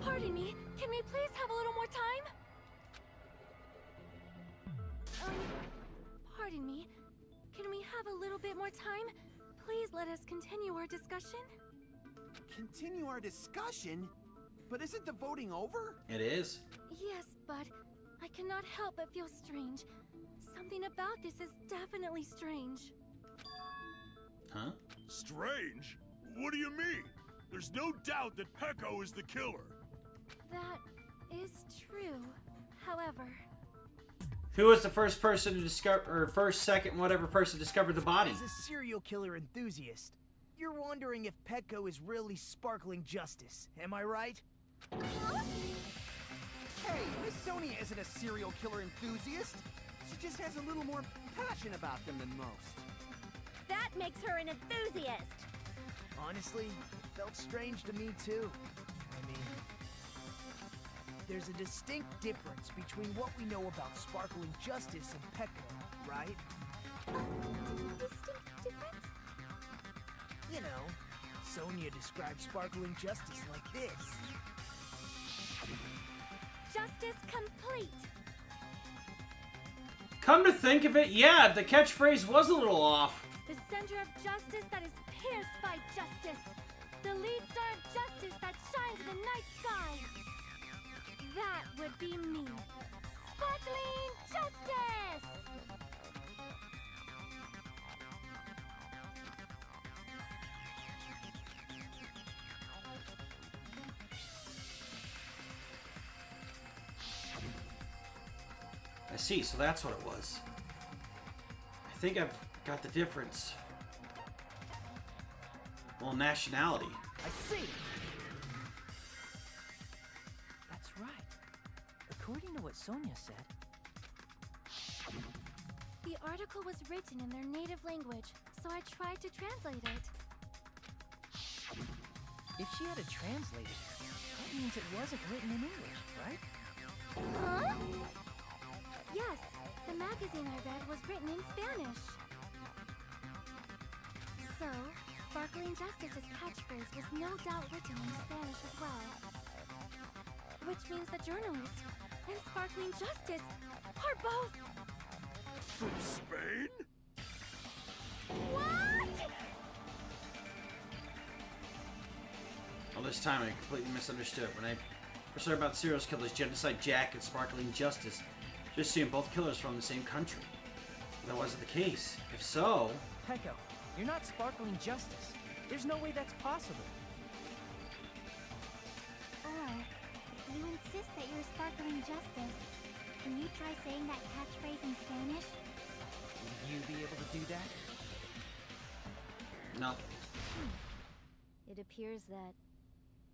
Pardon me, can we please have a little more time? Pardon me, can we have a little bit more time? Please let us continue our discussion. Continue our discussion? But isn't the voting over? It is. Yes, but I cannot help but feel strange. Something about this is definitely strange. Huh? Strange? What do you mean? There's no doubt that Peko is the killer. That is true. However... Who was the first person to discover, or first, second, whatever person discovered the body? As a serial killer enthusiast, you're wondering if Peko is really sparkling justice, am I right? Hey, Miss Sonia isn't a serial killer enthusiast. She just has a little more passion about them than most. That makes her an enthusiast. Honestly, it felt strange to me too. I mean, there's a distinct difference between what we know about sparkling justice and Peko, right? Distinct difference? You know, Sonia describes sparkling justice like this. Justice complete! Come to think of it, yeah, the catchphrase was a little off. The center of justice that is pierced by justice. The lead star of justice that shines in the night sky. That would be me. Sparkling Justice! I see, so that's what it was. I think I've got the difference. Well, nationality. I see! That's right. According to what Sonia said... The article was written in their native language, so I tried to translate it. If she had a translator, that means it wasn't written in English, right? Huh? Yes, the magazine I read was written in Spanish. So, Sparkling Justice's catchphrase was no doubt written in Spanish as well. Which means the journalist and Sparkling Justice are both... From Spain? What? All this time I completely misunderstood. When I first heard about serial killers, Genocide Jack and Sparkling Justice, just assumed both killers from the same country. But that wasn't the case. If so... Peko, you're not Sparkling Justice. There's no way that's possible. Oh, you insist that you're Sparkling Justice. Can you try saying that catchphrase in Spanish? Will you be able to do that? No. It appears that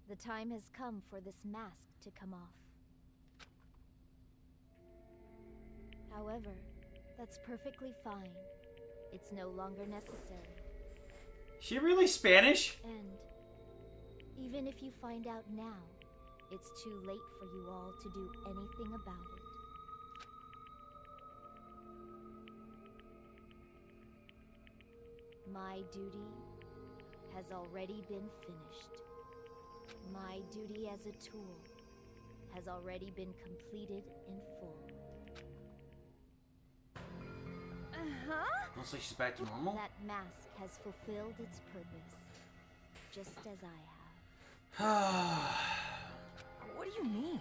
the time has come for this mask to come off. However, that's perfectly fine. It's no longer necessary. She really Spanish? And even if you find out now, it's too late for you all to do anything about it. My duty has already been finished. My duty as a tool has already been completed in full. Looks like she's back to normal. That mask has fulfilled its purpose, just as I have. What do you mean?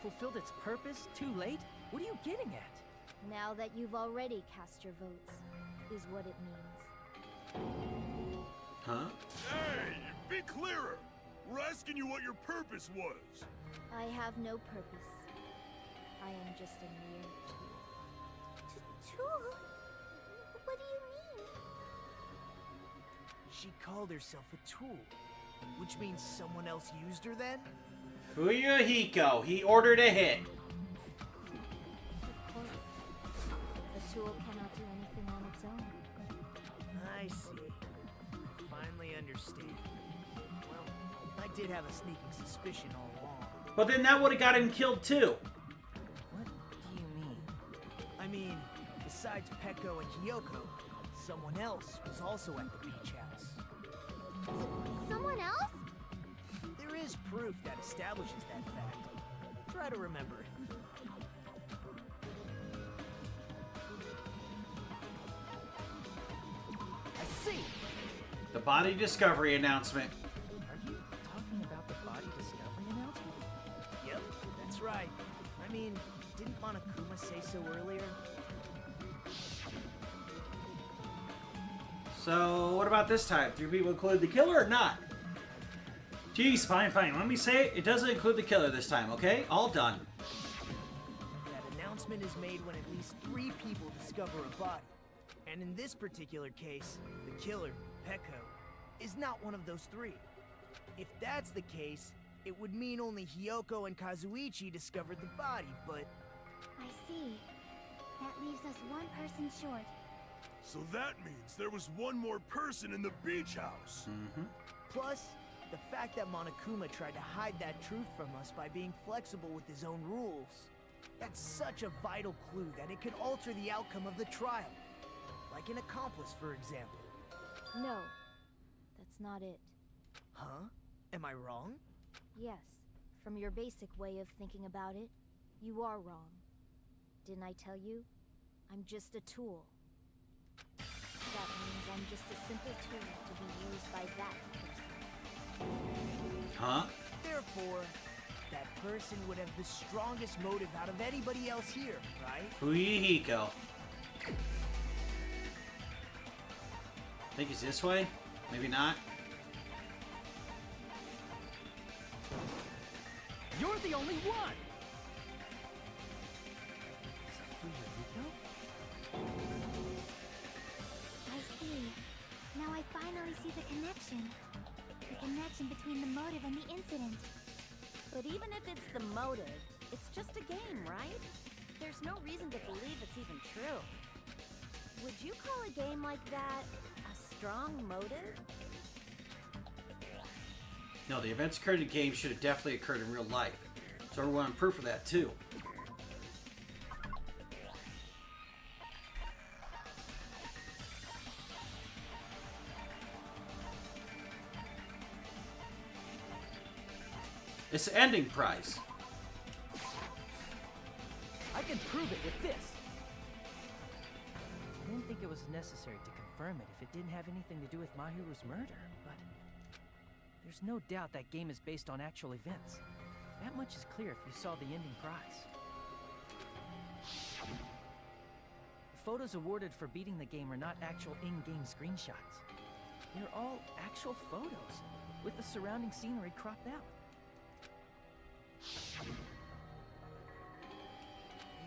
Fulfilled its purpose? Too late? What are you getting at? Now that you've already cast your votes, is what it means. Huh? Hey, be clearer! We're asking you what your purpose was. I have no purpose. I am just a mere tool. Tool? What do you mean? She called herself a tool, which means someone else used her then? Hiyoko, he ordered a hit. Of course. A tool cannot do anything on its own. I see. I finally understand. Well, I did have a sneaking suspicion all along. But then that would have got him killed too. What do you mean? I mean, besides Peko and Hiyoko, someone else was also at the beach house. Someone else? There is proof that establishes that fact. Try to remember it. I see! The body discovery announcement. Are you talking about the body discovery announcement? Yep, that's right. I mean, didn't Monokuma say so earlier? So, what about this time? Do people include the killer or not? Jeez, fine. Let me say it. It doesn't include the killer this time, okay? All done. That announcement is made when at least 3 people discover a body. And in this particular case, the killer, Peko, is not one of those 3. If that's the case, it would mean only Hiyoko and Kazuichi discovered the body, but... I see. That leaves us one person short. So that means there was one more person in the beach house. Mm-hmm. Plus, the fact that Monokuma tried to hide that truth from us by being flexible with his own rules. That's such a vital clue that it could alter the outcome of the trial. Like an accomplice, for example. No, that's not it. Huh? Am I wrong? Yes, from your basic way of thinking about it, you are wrong. Didn't I tell you? I'm just a tool. That means I'm just a simple tool to be used by that person. Huh? Therefore, that person would have the strongest motive out of anybody else here, right? Hiyoko. I think it's this way? Maybe not? You're the only one! Is it Hiyoko? I see. Now I finally see the connection. The connection between the motive and the incident. But even if it's the motive, it's just a game, right? There's no reason to believe it's even true. Would you call a game like that a strong motive? No, the events occurred in the game should have definitely occurred in real life. So we want proof of that too. It's the ending prize. I can prove it with this! I didn't think it was necessary to confirm it if it didn't have anything to do with Mahiru's murder, but there's no doubt that game is based on actual events. That much is clear if you saw the ending prize. The photos awarded for beating the game are not actual in-game screenshots. They're all actual photos, with the surrounding scenery cropped out.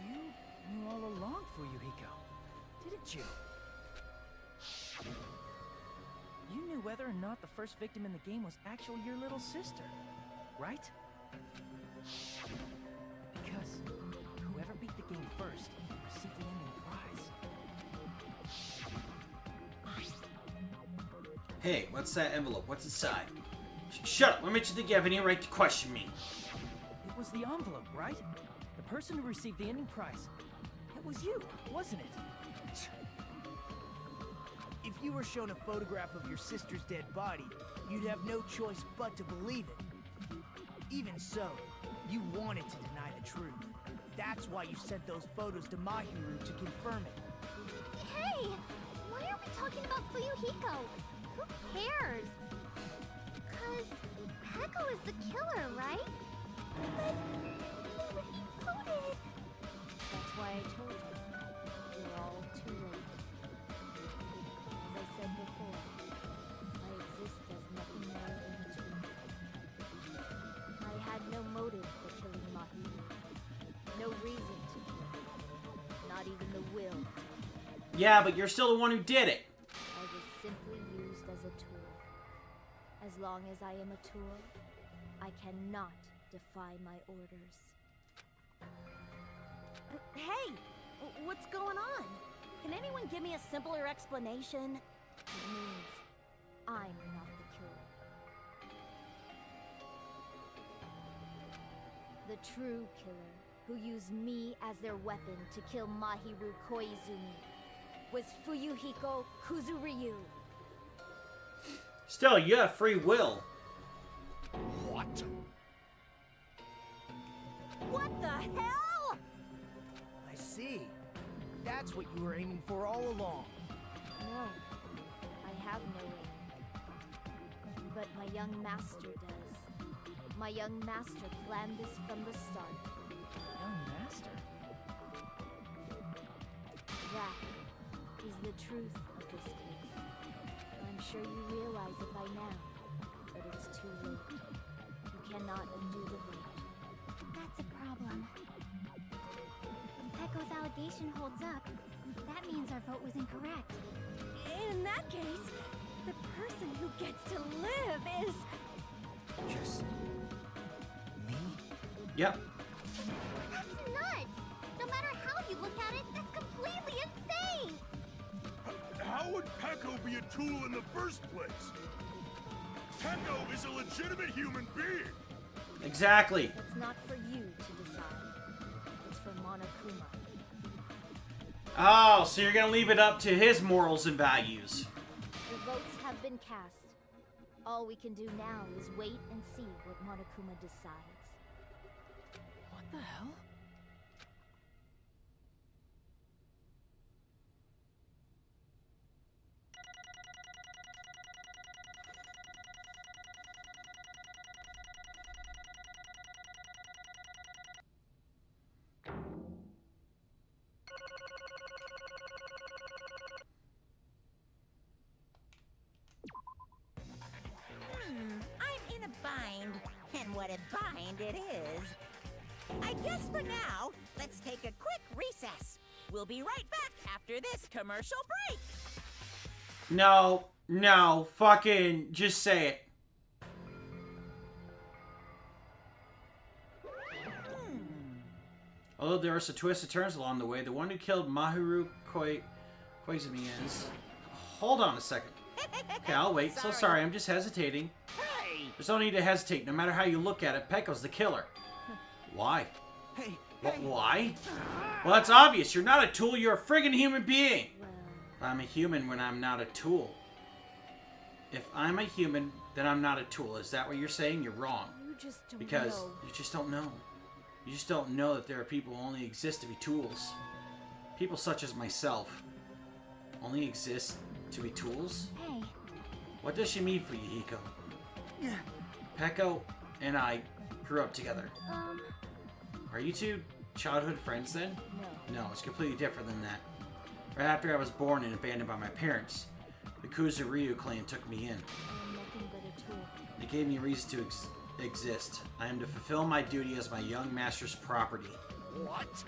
You knew all along, Hiyoko, didn't you? You knew whether or not the first victim in the game was actually your little sister, right? Because whoever beat the game first received the ending prize. Hey, what's that envelope? What's inside? Shut up! What makes you think you have any right to question me? It was the envelope, right? The person who received the ending prize. It was you, wasn't it? If you were shown a photograph of your sister's dead body, you'd have no choice but to believe it. Even so, you wanted to deny the truth. That's why you sent those photos to Mahiru to confirm it. Hey! Why are we talking about Fuyuhiko? Who cares? Because Peko is the killer, right? But nobody voted. That's why I told you. You're all too late. As I said before, I exist as nothing more than a tool. I had no motive for killing Mahiru. No reason to kill. Not even the will. Yeah, but you're still the one who did it. I was simply used as a tool. As long as I am a tool, I cannot defy my orders. Hey! What's going on? Can anyone give me a simpler explanation? It means I'm not the killer. The true killer, who used me as their weapon to kill Mahiru Koizumi, was Fuyuhiko Kuzuryu. Still, you have free will. What? What the hell? I see. That's what you were aiming for all along. No, I have no aim. But my young master does. My young master planned this from the start. Young master? That is the truth of this case. I'm sure you realize it by now, but it's too late. You cannot undo the vote. That's a problem. If Peko's allegation holds up, that means our vote was incorrect. In that case, the person who gets to live is... Just... me? Yep. That's nuts! No matter how you look at it, that's completely insane! How would Peko be a tool in the first place? Peko is a legitimate human being! Exactly. It's not for you to decide. It's for Monokuma. Oh, so you're gonna leave it up to his morals and values. The votes have been cast. All we can do now is wait and see what Monokuma decides. What the hell? bind. And what a bind it is. I guess for now, let's take a quick recess. We'll be right back after this commercial break. No, no, fucking just say it. Although there are some twists and turns along the way, the one who killed Mahiru Koizumi is... Hold on a second. Okay, I'll wait. So sorry, I'm just hesitating. Hey! There's no need to hesitate. No matter how you look at it, Peko's the killer. Why? Hey, Why? Well, that's obvious. You're not a tool. You're a friggin' human being. Well, I'm a human when I'm not a tool. If I'm a human, then I'm not a tool. Is that what you're saying? You're wrong. you just don't Because know. you just don't know. You just don't know that there are people who only exist to be tools. People such as myself only exist to be tools? Hey, What does she mean for you, Hiko? Peko and I grew up together. Are you two childhood friends then? No. No, it's completely different than that. Right after I was born and abandoned by my parents, the Kuzuryu clan took me in. I am nothing but a tool. They gave me a reason to exist. I am to fulfill my duty as my young master's property. What?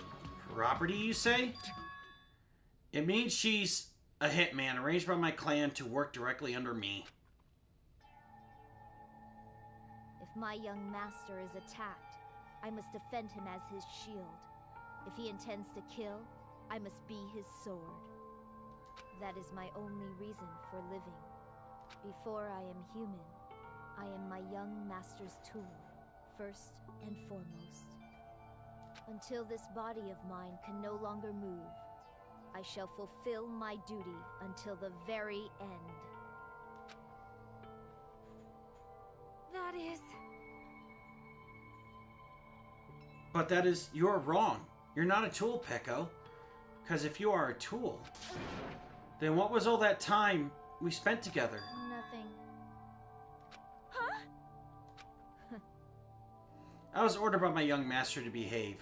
Property, you say? It means she's a hitman arranged by my clan to work directly under me. If my young master is attacked, I must defend him as his shield. If he intends to kill, I must be his sword. That is my only reason for living. Before I am human, I am my young master's tool, first and foremost. Until this body of mine can no longer move, I shall fulfill my duty until the very end. That is... But you're wrong. You're not a tool, Peko. Because if you are a tool, then what was all that time we spent together? nothing. I was ordered by my young master to behave,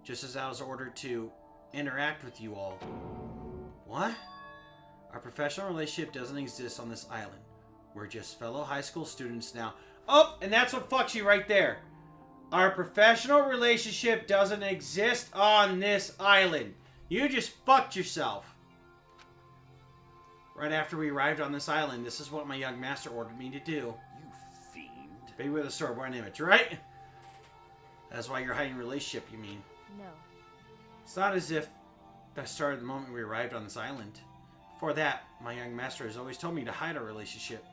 just as I was ordered to interact with you all. What? Our professional relationship doesn't exist on this island. We're just fellow high school students now. Oh, and that's what fucks you right there. Our professional relationship doesn't exist on this island. You just fucked yourself. Right after we arrived on this island, this is what my young master ordered me to do. You fiend. Baby with a sword, one image, right? That's why you're hiding a relationship, you mean? No. It's not as if that started the moment we arrived on this island. Before that, my young master has always told me to hide our relationship.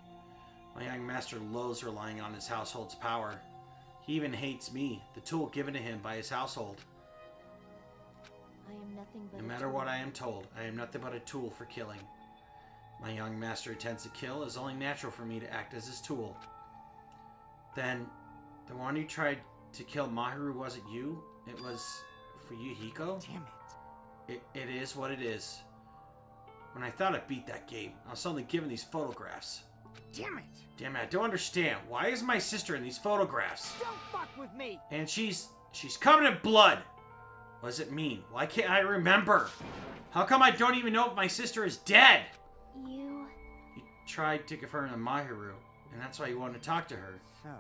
My young master loathes relying on his household's power. He even hates me, the tool given to him by his household. I am nothing but No a matter tool. what I am told, I am nothing but a tool for killing. My young master intends to kill. It is only natural for me to act as his tool. Then, the one who tried to kill Mahiru wasn't you? It was for you, Hiko? Damn it. It is what it is. When I thought I beat that game, I was suddenly given these photographs. Damn it. Damn it, I don't understand. Why is my sister in these photographs? Don't fuck with me. And she's covered in blood. What does it mean? Why can't I remember? How come I don't even know if my sister is dead? you... You tried to confirm to Mahiru, and that's why you wanted to talk to her. So,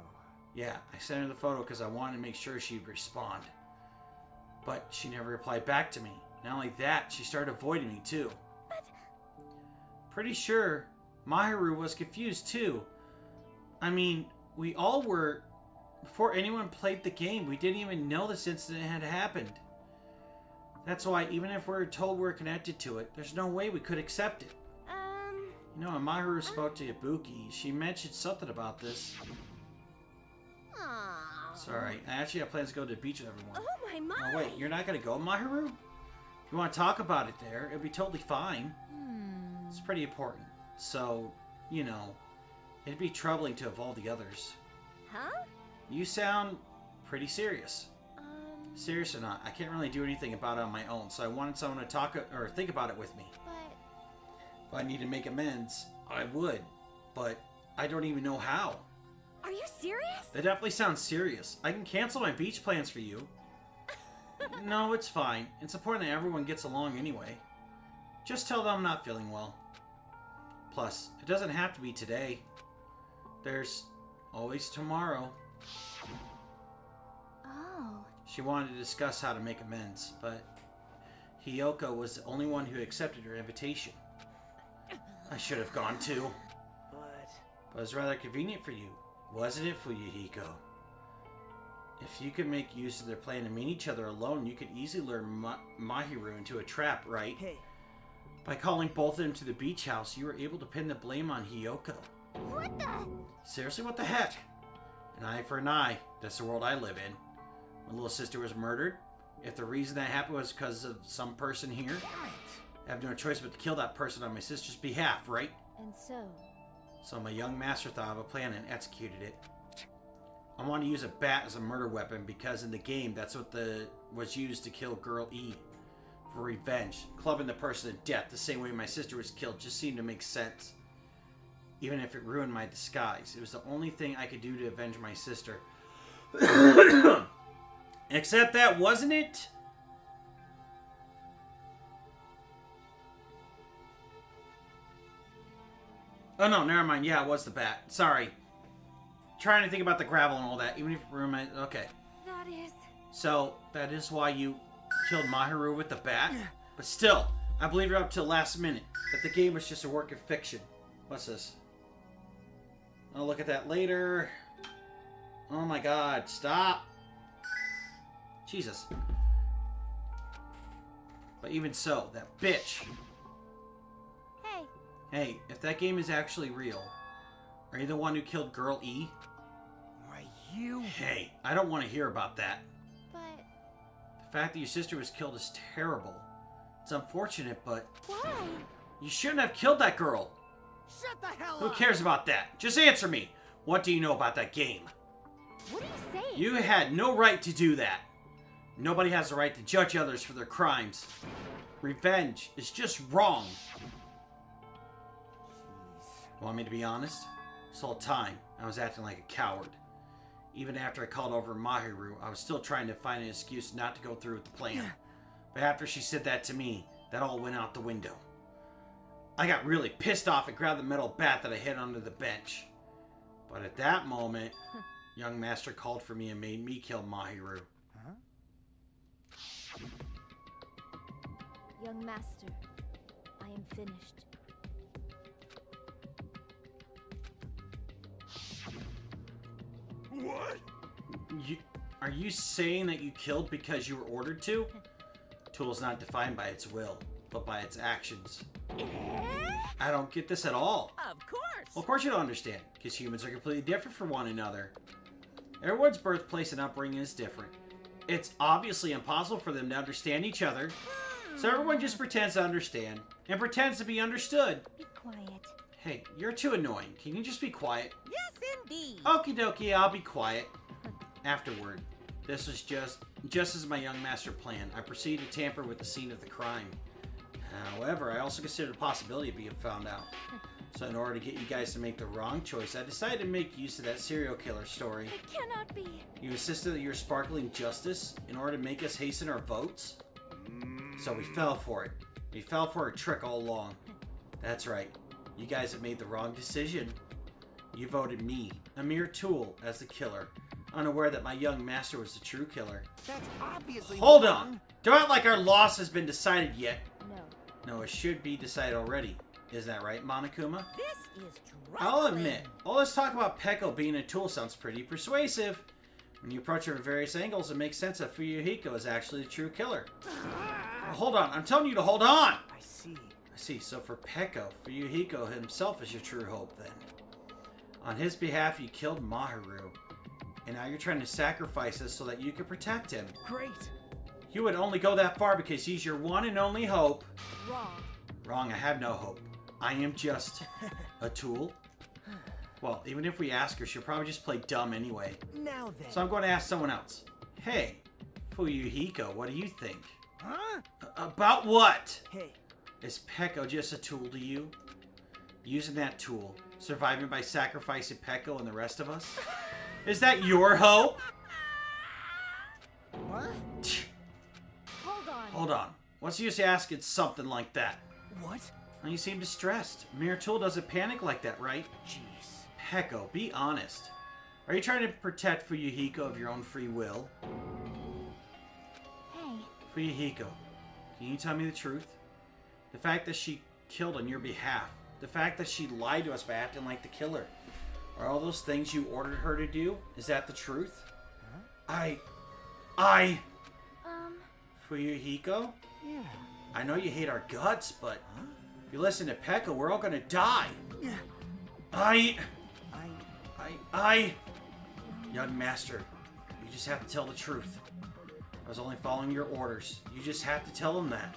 Yeah, I sent her the photo because I wanted to make sure she'd respond. But she never replied back to me. Not only that, she started avoiding me too. Pretty sure Mahiru was confused too. I mean, we all were. Before anyone played the game, we didn't even know this incident had happened. That's why, even if we're told we're connected to it, there's no way we could accept it. You know, when Mahiru spoke to Ibuki, she mentioned something about this. Aww. Sorry, I actually have plans to go to the beach with everyone. Oh my Oh wait, you're not gonna go, Mahiru? If you want to talk about it there, it'd be totally fine. It's pretty important. So, you know, it'd be troubling to involve the others. Huh? You sound pretty serious. Serious or not, I can't really do anything about it on my own, so I wanted someone to talk or think about it with me. But... If I need to make amends, I would. But I don't even know how. Are you serious? That definitely sounds serious. I can cancel my beach plans for you. No, it's fine. It's important that everyone gets along anyway. Just tell them I'm not feeling well. Plus, it doesn't have to be today. There's always tomorrow. Oh. She wanted to discuss how to make amends, but Hiyoko was the only one who accepted her invitation. I should have gone too. But it was rather convenient for you, wasn't it, Fuyuhiko? If you could make use of their plan to meet each other alone, you could easily lure Mahiru into a trap, right? Hey. By calling both of them to the beach house, you were able to pin the blame on Hiyoko. What the? Seriously, what the heck? An eye for an eye. That's the world I live in. My little sister was murdered. If the reason that happened was because of some person here, I have no choice but to kill that person on my sister's behalf, right? And so? So my young master thought of a plan and executed it. I want to use a bat as a murder weapon because in the game, that's what was used to kill Girl E. For revenge. Clubbing the person to death the same way my sister was killed just seemed to make sense. Even if it ruined my disguise. It was the only thing I could do to avenge my sister. Except that wasn't it? Oh no, never mind. Yeah, it was the bat. Sorry. Trying to think about the gravel and all that. Even if it ruined my... Okay. That is... So, that is why you killed Mahiru with the bat? But still, I believed her up till last minute. That the game was just a work of fiction. What's this? I'll look at that later. Oh my god, stop. Jesus. But even so, that bitch. Hey. Hey, if that game is actually real, are you the one who killed Girl E? Why, you... Hey, I don't want to hear about that. But... The fact that your sister was killed is terrible. It's unfortunate, but... Why? You shouldn't have killed that girl. Shut the hell Who up! cares about that? Just answer me. What do you know about that game? What are you saying? You had no right to do that. Nobody has the right to judge others for their crimes. Revenge is just wrong. Want me to be honest? This whole time, I was acting like a coward. Even after I called over Mahiru, I was still trying to find an excuse not to go through with the plan. But after she said that to me, that all went out the window. I got really pissed off and grabbed the metal bat that I hid under the bench. But at that moment, young master called for me and made me kill Mahiru. Young master, I am finished. What? Are you saying that you killed because you were ordered to? Tool is not defined by its will, but by its actions. I don't get this at all. Of course. Well, of course you don't understand, because humans are completely different from one another. Everyone's birthplace and upbringing is different. It's obviously impossible for them to understand each other, so everyone just pretends to understand, and pretends to be understood. Be quiet. Hey, you're too annoying. Can you just be quiet? Yes, indeed. Okie dokie, I'll be quiet. Afterward, this was just as my young master planned. I proceeded to tamper with the scene of the crime. However, I also considered the possibility of being found out. So in order to get you guys to make the wrong choice, I decided to make use of that serial killer story. It cannot be. You insisted that you were sparkling justice in order to make us hasten our votes? So we fell for it. We fell for a trick all along. That's right. You guys have made the wrong decision. You voted me, a mere tool, as the killer, unaware that my young master was the true killer. That's obviously Hold wrong. on! Don't act like our loss has been decided yet. No. No, it should be decided already. Is that right, Monokuma? This is troubling. I'll admit, all this talk about Peko being a tool sounds pretty persuasive. When you approach her from various angles, it makes sense that Fuyuhiko is actually the true killer. Well, hold on, I'm telling you to hold on! I see. I see, so for Peko, Fuyuhiko himself is your true hope then. On his behalf, you killed Mahiru. And now you're trying to sacrifice us so that you can protect him. Great. You would only go that far because he's your one and only hope. Wrong. Wrong, I have no hope. I am just a tool. Well, even if we ask her, she'll probably just play dumb anyway. Now then. So I'm going to ask someone else. Hey, Fuyuhiko, what do you think? Huh? About what? Hey. Is Peko just a tool to you? Using that tool, surviving by sacrificing Peko and the rest of us? Is that your hope? What? Hold on. Hold on. What's the use of asking something like that? What? Well, you seem distressed. A mere tool doesn't panic like that, right? Jeez. Peko, be honest. Are you trying to protect Fuyuhiko of your own free will? Hey, Fuyuhiko, can you tell me the truth? The fact that she killed on your behalf, the fact that she lied to us by acting like the killer, are all those things you ordered her to do? Is that the truth? Huh? Fuyuhiko? Yeah. I know you hate our guts, but if you listen to Peko, we're all gonna die. Young master, you just have to tell the truth. I was only following your orders. You just have to tell him that.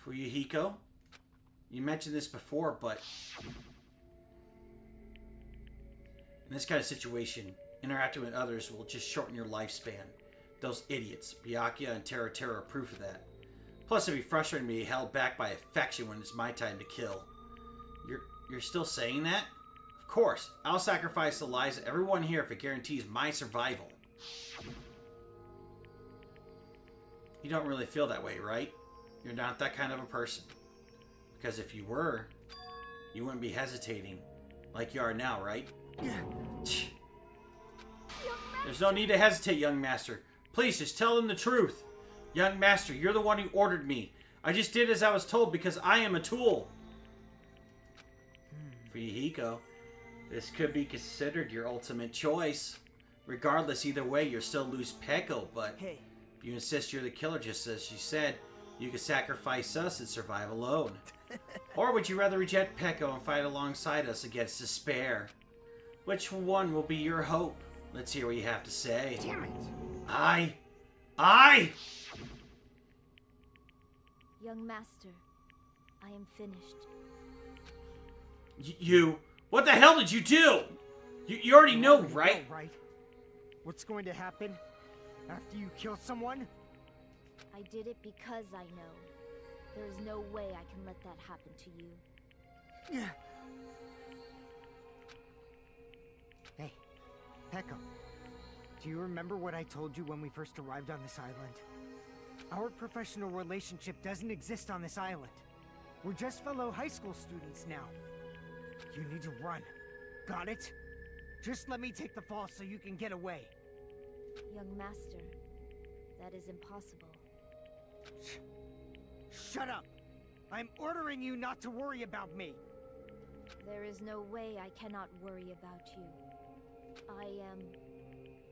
Fuyuhiko? You mentioned this before, but in this kind of situation, interacting with others will just shorten your lifespan. Those idiots, Byakuya and Terra are proof of that. Plus, it'd be frustrating to be held back by affection when it's my time to kill. You're still saying that? Of course, I'll sacrifice the lives of everyone here if it guarantees my survival. You don't really feel that way, right? You're not that kind of a person. Because if you were, you wouldn't be hesitating like you are now, right? There's no need to hesitate, young master. Please, just tell them the truth. Young master, you're the one who ordered me. I just did as I was told because I am a tool. Fuyuhiko, this could be considered your ultimate choice. Regardless, either way, you'll still lose Peko, but Hey. if you insist you're the killer, just as she said, you could sacrifice us and survive alone. Or would you rather reject Peko and fight alongside us against despair? Which one will be your hope? Let's hear what you have to say. Damn it! Young master, I am finished. You? What the hell did you do? You already know, right? Right? What's going to happen after you kill someone? I did it because I know. There is no way I can let that happen to you. Hey, Peko. Do you remember what I told you when we first arrived on this island? Our professional relationship doesn't exist on this island. We're just fellow high school students now. You need to run. Got it? Just let me take the fall so you can get away. Young master, that is impossible. Shut up! I'm ordering you not to worry about me. There is no way I cannot worry about you. I am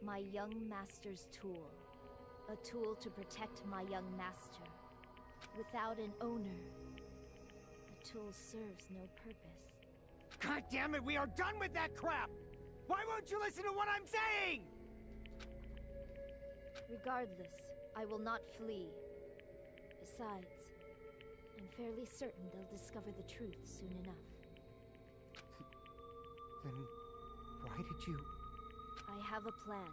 my young master's tool. A tool to protect my young master. Without an owner, the tool serves no purpose. God damn it, we are done with that crap! Why won't you listen to what I'm saying? Regardless, I will not flee. Besides, I'm fairly certain they'll discover the truth soon enough. Then why did you... I have a plan.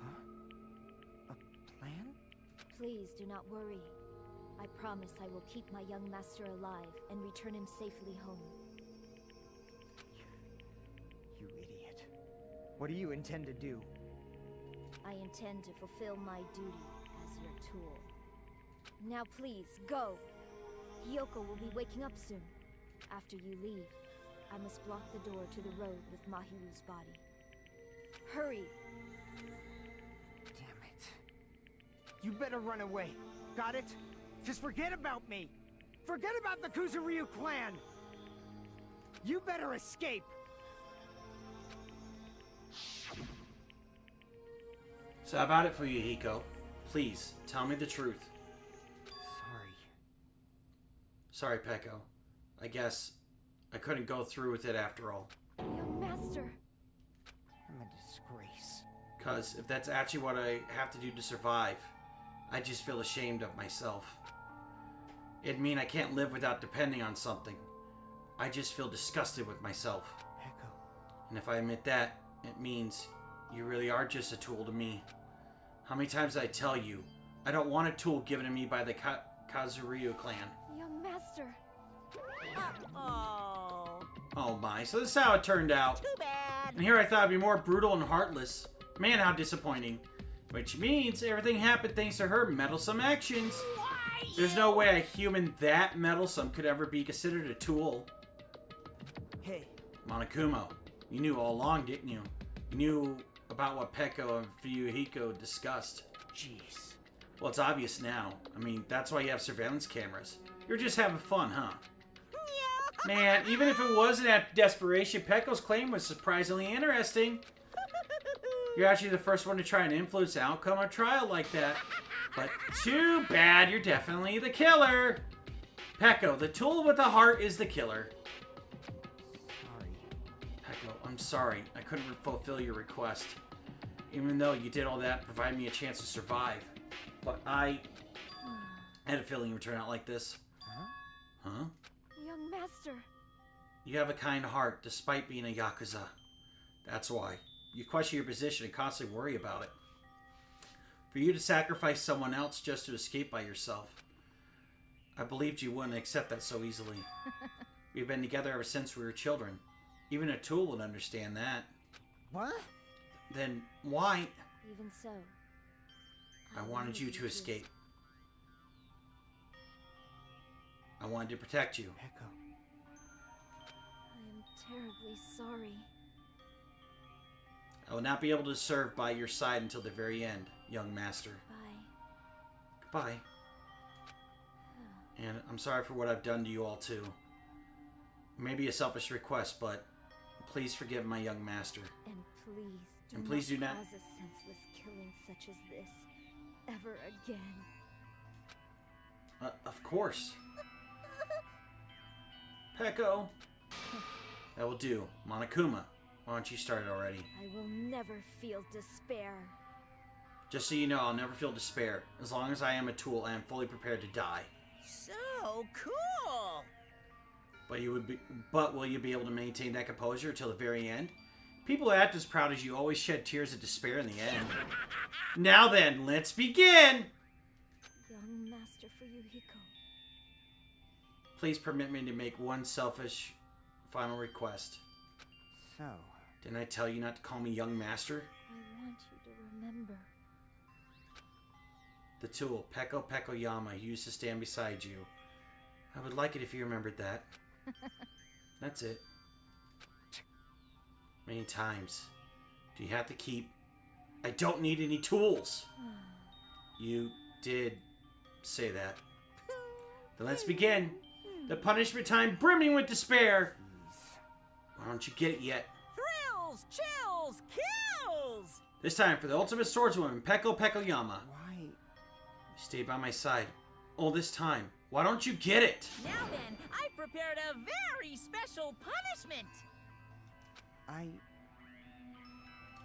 Huh? A plan? Please do not worry. I promise I will keep my young master alive and return him safely home. You idiot. What do you intend to do? I intend to fulfill my duty as your tool. Now please, go! Hiyoko will be waking up soon. After you leave, I must block the door to the road with Mahiru's body. Hurry! Damn it. You better run away. Got it? Just forget about me. Forget about the Kuzuryu clan. You better escape. So how about it for you, Hiko? Please, tell me the truth. Sorry, Peko. I guess I couldn't go through with it after all. Young master! I'm a disgrace. Cause if that's actually what I have to do to survive, I just feel ashamed of myself. It'd mean I can't live without depending on something. I just feel disgusted with myself. Peko. And if I admit that, it means you really are just a tool to me. How many times did I tell you, I don't want a tool given to me by the Kazuryu clan. Young master! Uh-oh. Oh my, so this is how it turned out. Too bad. And here I thought it'd be more brutal and heartless. Man, how disappointing. Which means everything happened thanks to her meddlesome actions. There's no way a human that meddlesome could ever be considered a tool. Hey. Monokuma, you knew all along, didn't you? You knew about what Peko and Hiyoko discussed. Jeez. Well, it's obvious now. I mean, that's why you have surveillance cameras. You're just having fun, huh? Man, even if it wasn't at desperation, Peko's claim was surprisingly interesting. You're actually the first one to try and influence the outcome of a trial like that. But too bad, you're definitely the killer. Peko, the tool with the heart, is the killer. Sorry. Peko, I'm sorry. I couldn't fulfill your request. Even though you did all that, provide me a chance to survive. But I had a feeling it would turn out like this. Huh? Young master. You have a kind heart, despite being a Yakuza. That's why. You question your position and constantly worry about it. For you to sacrifice someone else just to escape by yourself. I believed you wouldn't accept that so easily. We've been together ever since we were children. Even a tool would understand that. What? Then why? Even so, I wanted you to escape. I wanted to protect you. Peko. I am terribly sorry. I will not be able to serve by your side until the very end, young master. Bye. Goodbye. And I'm sorry for what I've done to you all too. Maybe a selfish request, but please forgive my young master. And please do not cause a senseless killing such as this ever again. Of course. Peko. That will do. Monokuma, why don't you start it already? I will never feel despair. Just so you know, I'll never feel despair. As long as I am a tool, I am fully prepared to die. So cool! But will you be able to maintain that composure until the very end? People who act as proud as you always shed tears of despair in the end. Now then, let's begin! Young Master Hiyoko. Please permit me to make one selfish final request. So, Didn't I tell you not to call me young master? I want you to remember. The tool, Peko Yama, used to stand beside you. I would like it if you remembered that. That's it. Many times. Do you have to keep... I don't need any tools! You did say that. Then let's begin. The punishment time brimming with despair. Why don't you get it yet? Thrills, chills, kills! This time for the ultimate swordswoman, Peko Yama. why? You stayed by my side all this time. Why don't you get it? Now then, I prepared a very special punishment!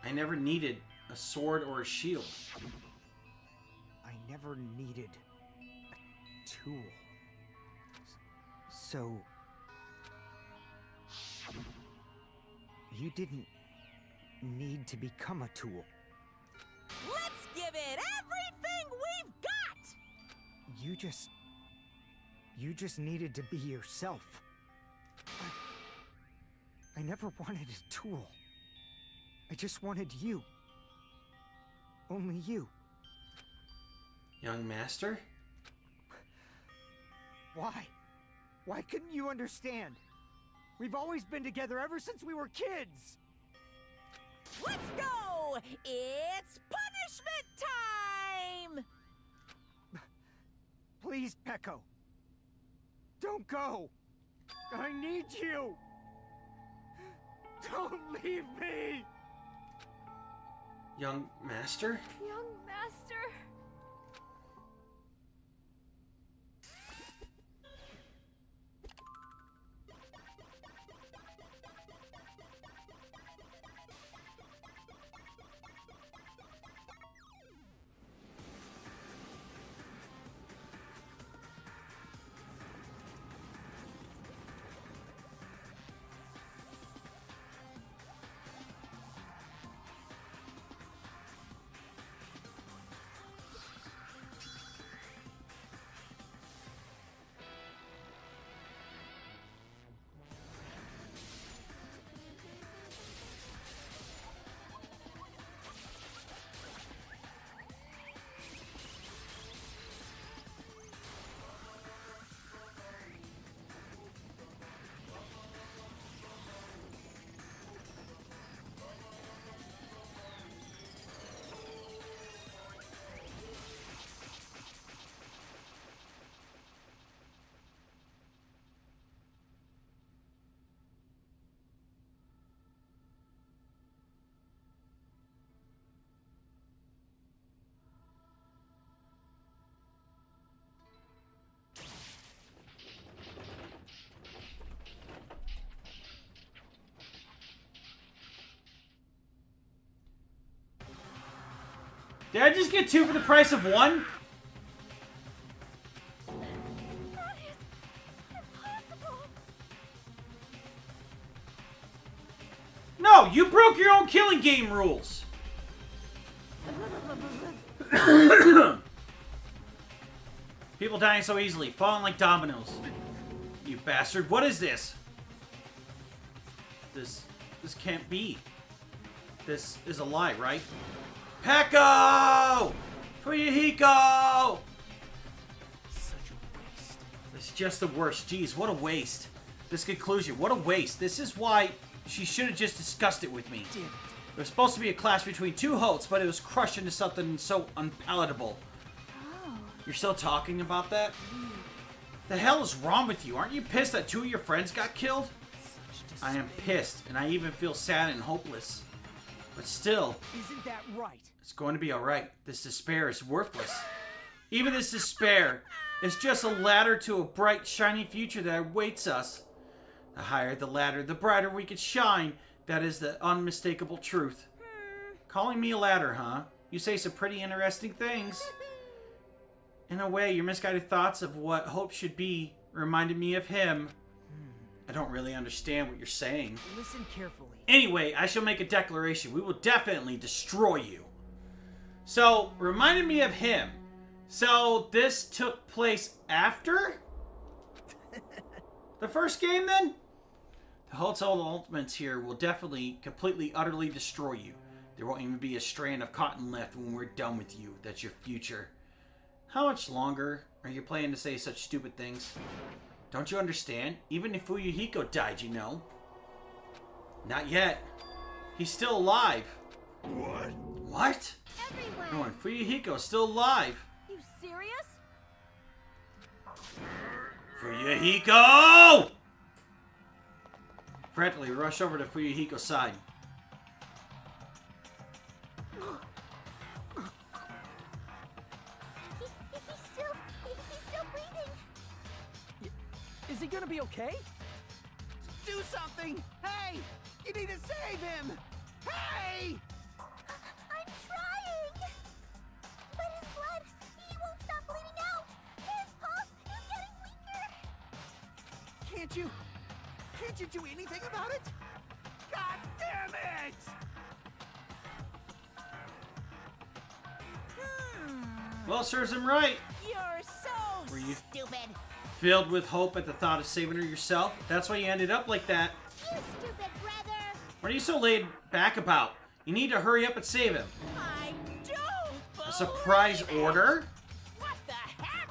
I never needed a sword or a shield. I never needed a tool. So... You didn't need to become a tool. Let's give it everything we've got! You just needed to be yourself. I never wanted a tool. I just wanted you. Only you. Young master? Why? Why couldn't you understand? We've always been together ever since we were kids! Let's go! It's punishment time! Please, Peko. Don't go! I need you! Don't leave me! Young master? Young master. Did I just get 2 for the price of 1? That is impossible. No, you broke your own killing game rules. People dying so easily, falling like dominoes. You bastard, what is this? This can't be. This is a lie, right? Peko! Hiyoko! Such a waste. It's just the worst. Jeez, what a waste. This conclusion, what a waste. This is why she should have just discussed it with me. Damn it. It was supposed to be a clash between 2 hosts, but it was crushed into something so unpalatable. Oh. You're still talking about that? The hell is wrong with you? Aren't you pissed that 2 of your friends got killed? I am pissed, and I even feel sad and hopeless. But still, Isn't that right? it's going to be alright. This despair is worthless. Even this despair is just a ladder to a bright, shiny future that awaits us. The higher the ladder, the brighter we can shine. That is the unmistakable truth. Calling me a ladder, huh? You say some pretty interesting things. In a way, your misguided thoughts of what hope should be reminded me of him. I don't really understand what you're saying. Listen carefully. Anyway, I shall make a declaration. We will definitely destroy you. So, reminded me of him. So, this took place after the first game, then? The Hotel Ultimates here will definitely, completely, utterly destroy you. There won't even be a strand of cotton left when we're done with you. That's your future. How much longer are you planning to say such stupid things? Don't you understand? Even if Hiyoko died, you know. Not yet. He's still alive. What? What? Everyone! No, and Hiyoko is still alive. You serious? Hiyoko! Frantically rush over to Hiko's side. He's still breathing. Is he gonna be okay? Do something! Hey! You need to save him! Hey! I'm trying! But his blood, he won't stop bleeding out! His pulse is getting weaker! Can't you do anything about it? God damn it! Well, serves him right. You're so Were you stupid. filled with hope at the thought of saving her yourself? That's why you ended up like that. You stupid brother! What are you so laid back about? You need to hurry up and save him. I don't. A surprise order? What the heck?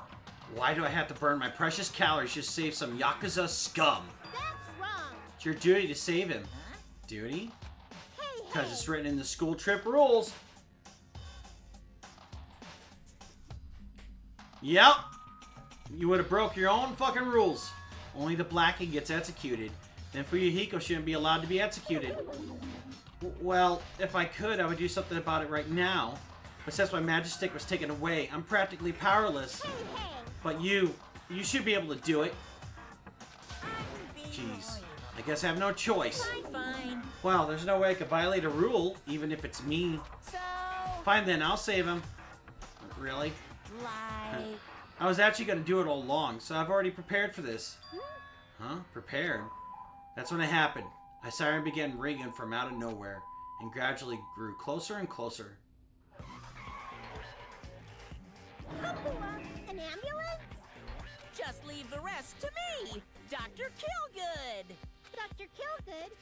Why do I have to burn my precious calories just to save some Yakuza scum? That's wrong! It's your duty to save him. Duty? Hey, Because it's written in the school trip rules. Yep. You would have broke your own fucking rules. Only the blacking gets executed. Then Hiyoko shouldn't be allowed to be executed. Well, if I could, I would do something about it right now. But since my magic stick was taken away, I'm practically powerless. hey! But you should be able to do it. Jeez. I guess I have no choice. Fine. Well, there's no way I could violate a rule, even if it's me. So, Fine then, I'll save him. Really? like, I was actually going to do it all along, so I've already prepared for this. Huh? Prepared? That's when it happened. A siren began ringing from out of nowhere, and gradually grew closer and closer. An ambulance? just leave the rest to me, Dr. Killgood. Dr. Killgood,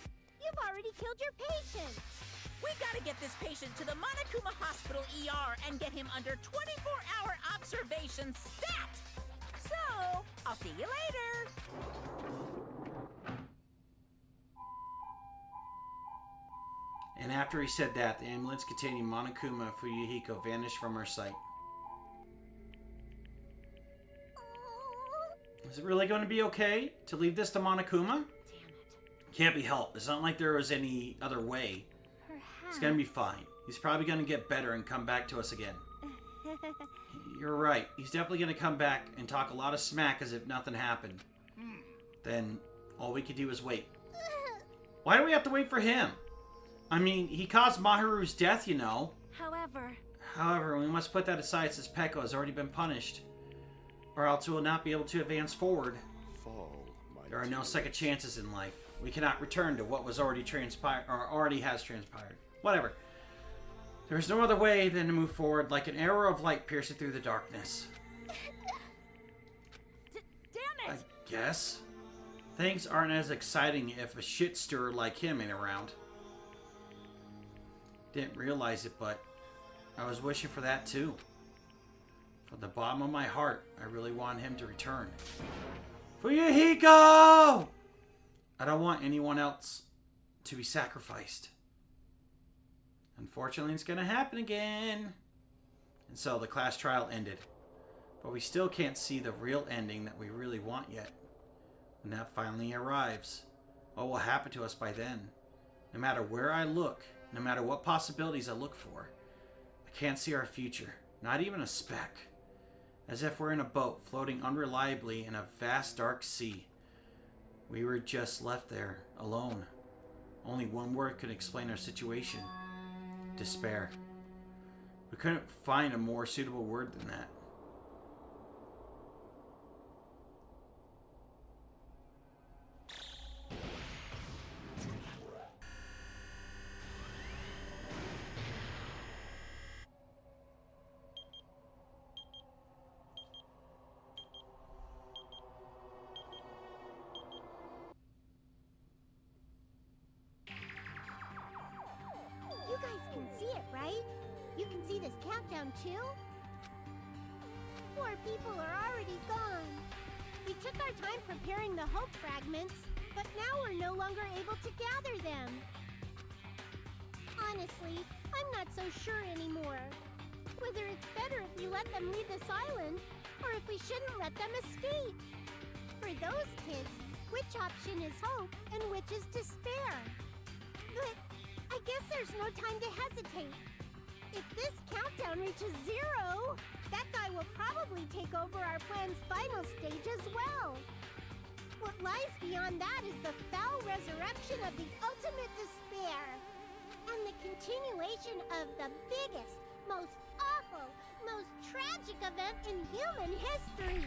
you've already killed your patient. We gotta get this patient to the Monokuma Hospital ER and get him under 24-hour observation stat. So, I'll see you later. And after he said that, the ambulance containing Monokuma Fuyuhiko vanished from our sight. Is it really going to be okay to leave this to Monokuma? Damn it. Can't be helped. It's not like there was any other way. Perhaps. It's going to be fine. He's probably going to get better and come back to us again. You're right. He's definitely going to come back and talk a lot of smack as if nothing happened. Then all we can do is wait. Why do we have to wait for him? I mean, he caused Mahiru's death, you know. However, we must put that aside since Peko has already been punished, or else we will not be able to advance forward. Fall, my There are no dear. second chances in life. We cannot return to what was already transpired, or already has transpired. Whatever. There is no other way than to move forward, like an arrow of light piercing through the darkness. Damn I it! guess. Things aren't as exciting if a shit stirrer like him ain't around. Didn't realize it, but I was wishing for that too. From the bottom of my heart, I really want him to return. For Hiyoko! I don't want anyone else to be sacrificed. Unfortunately, it's gonna happen again. And so the class trial ended. But we still can't see the real ending that we really want yet. When that finally arrives, what will happen to us by then? No matter where I look, no matter what possibilities I look for, I can't see our future, not even a speck. As if we're in a boat floating unreliably in a vast dark sea. We were just left there, alone. Only one word could explain our situation. Despair. We couldn't find a more suitable word than that. You guys can see it, right? You can see this countdown too? 4 people are already gone. We took our time preparing the hope fragments, but now we're no longer able to gather them. Honestly, I'm not so sure anymore. Whether it's better if we let them leave this island, or if we shouldn't let them escape. For those kids, which option is hope and which is despair? But I guess there's no time to hesitate. If this countdown reaches 0, that guy will probably take over our plan's final stage as well. What lies beyond that is the foul resurrection of the ultimate despair. And the continuation of the biggest, most awful, most tragic event in human history.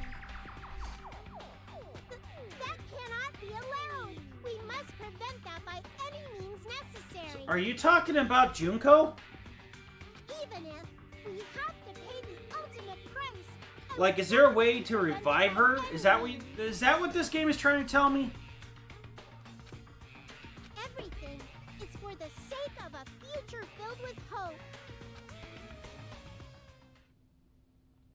That cannot be allowed. We must prevent that by any means necessary. Are you talking about Junko? Even if we have to pay the ultimate price. Like, is there a way to revive her? Is that what this game is trying to tell me? Everything is for the sake of a future filled with hope.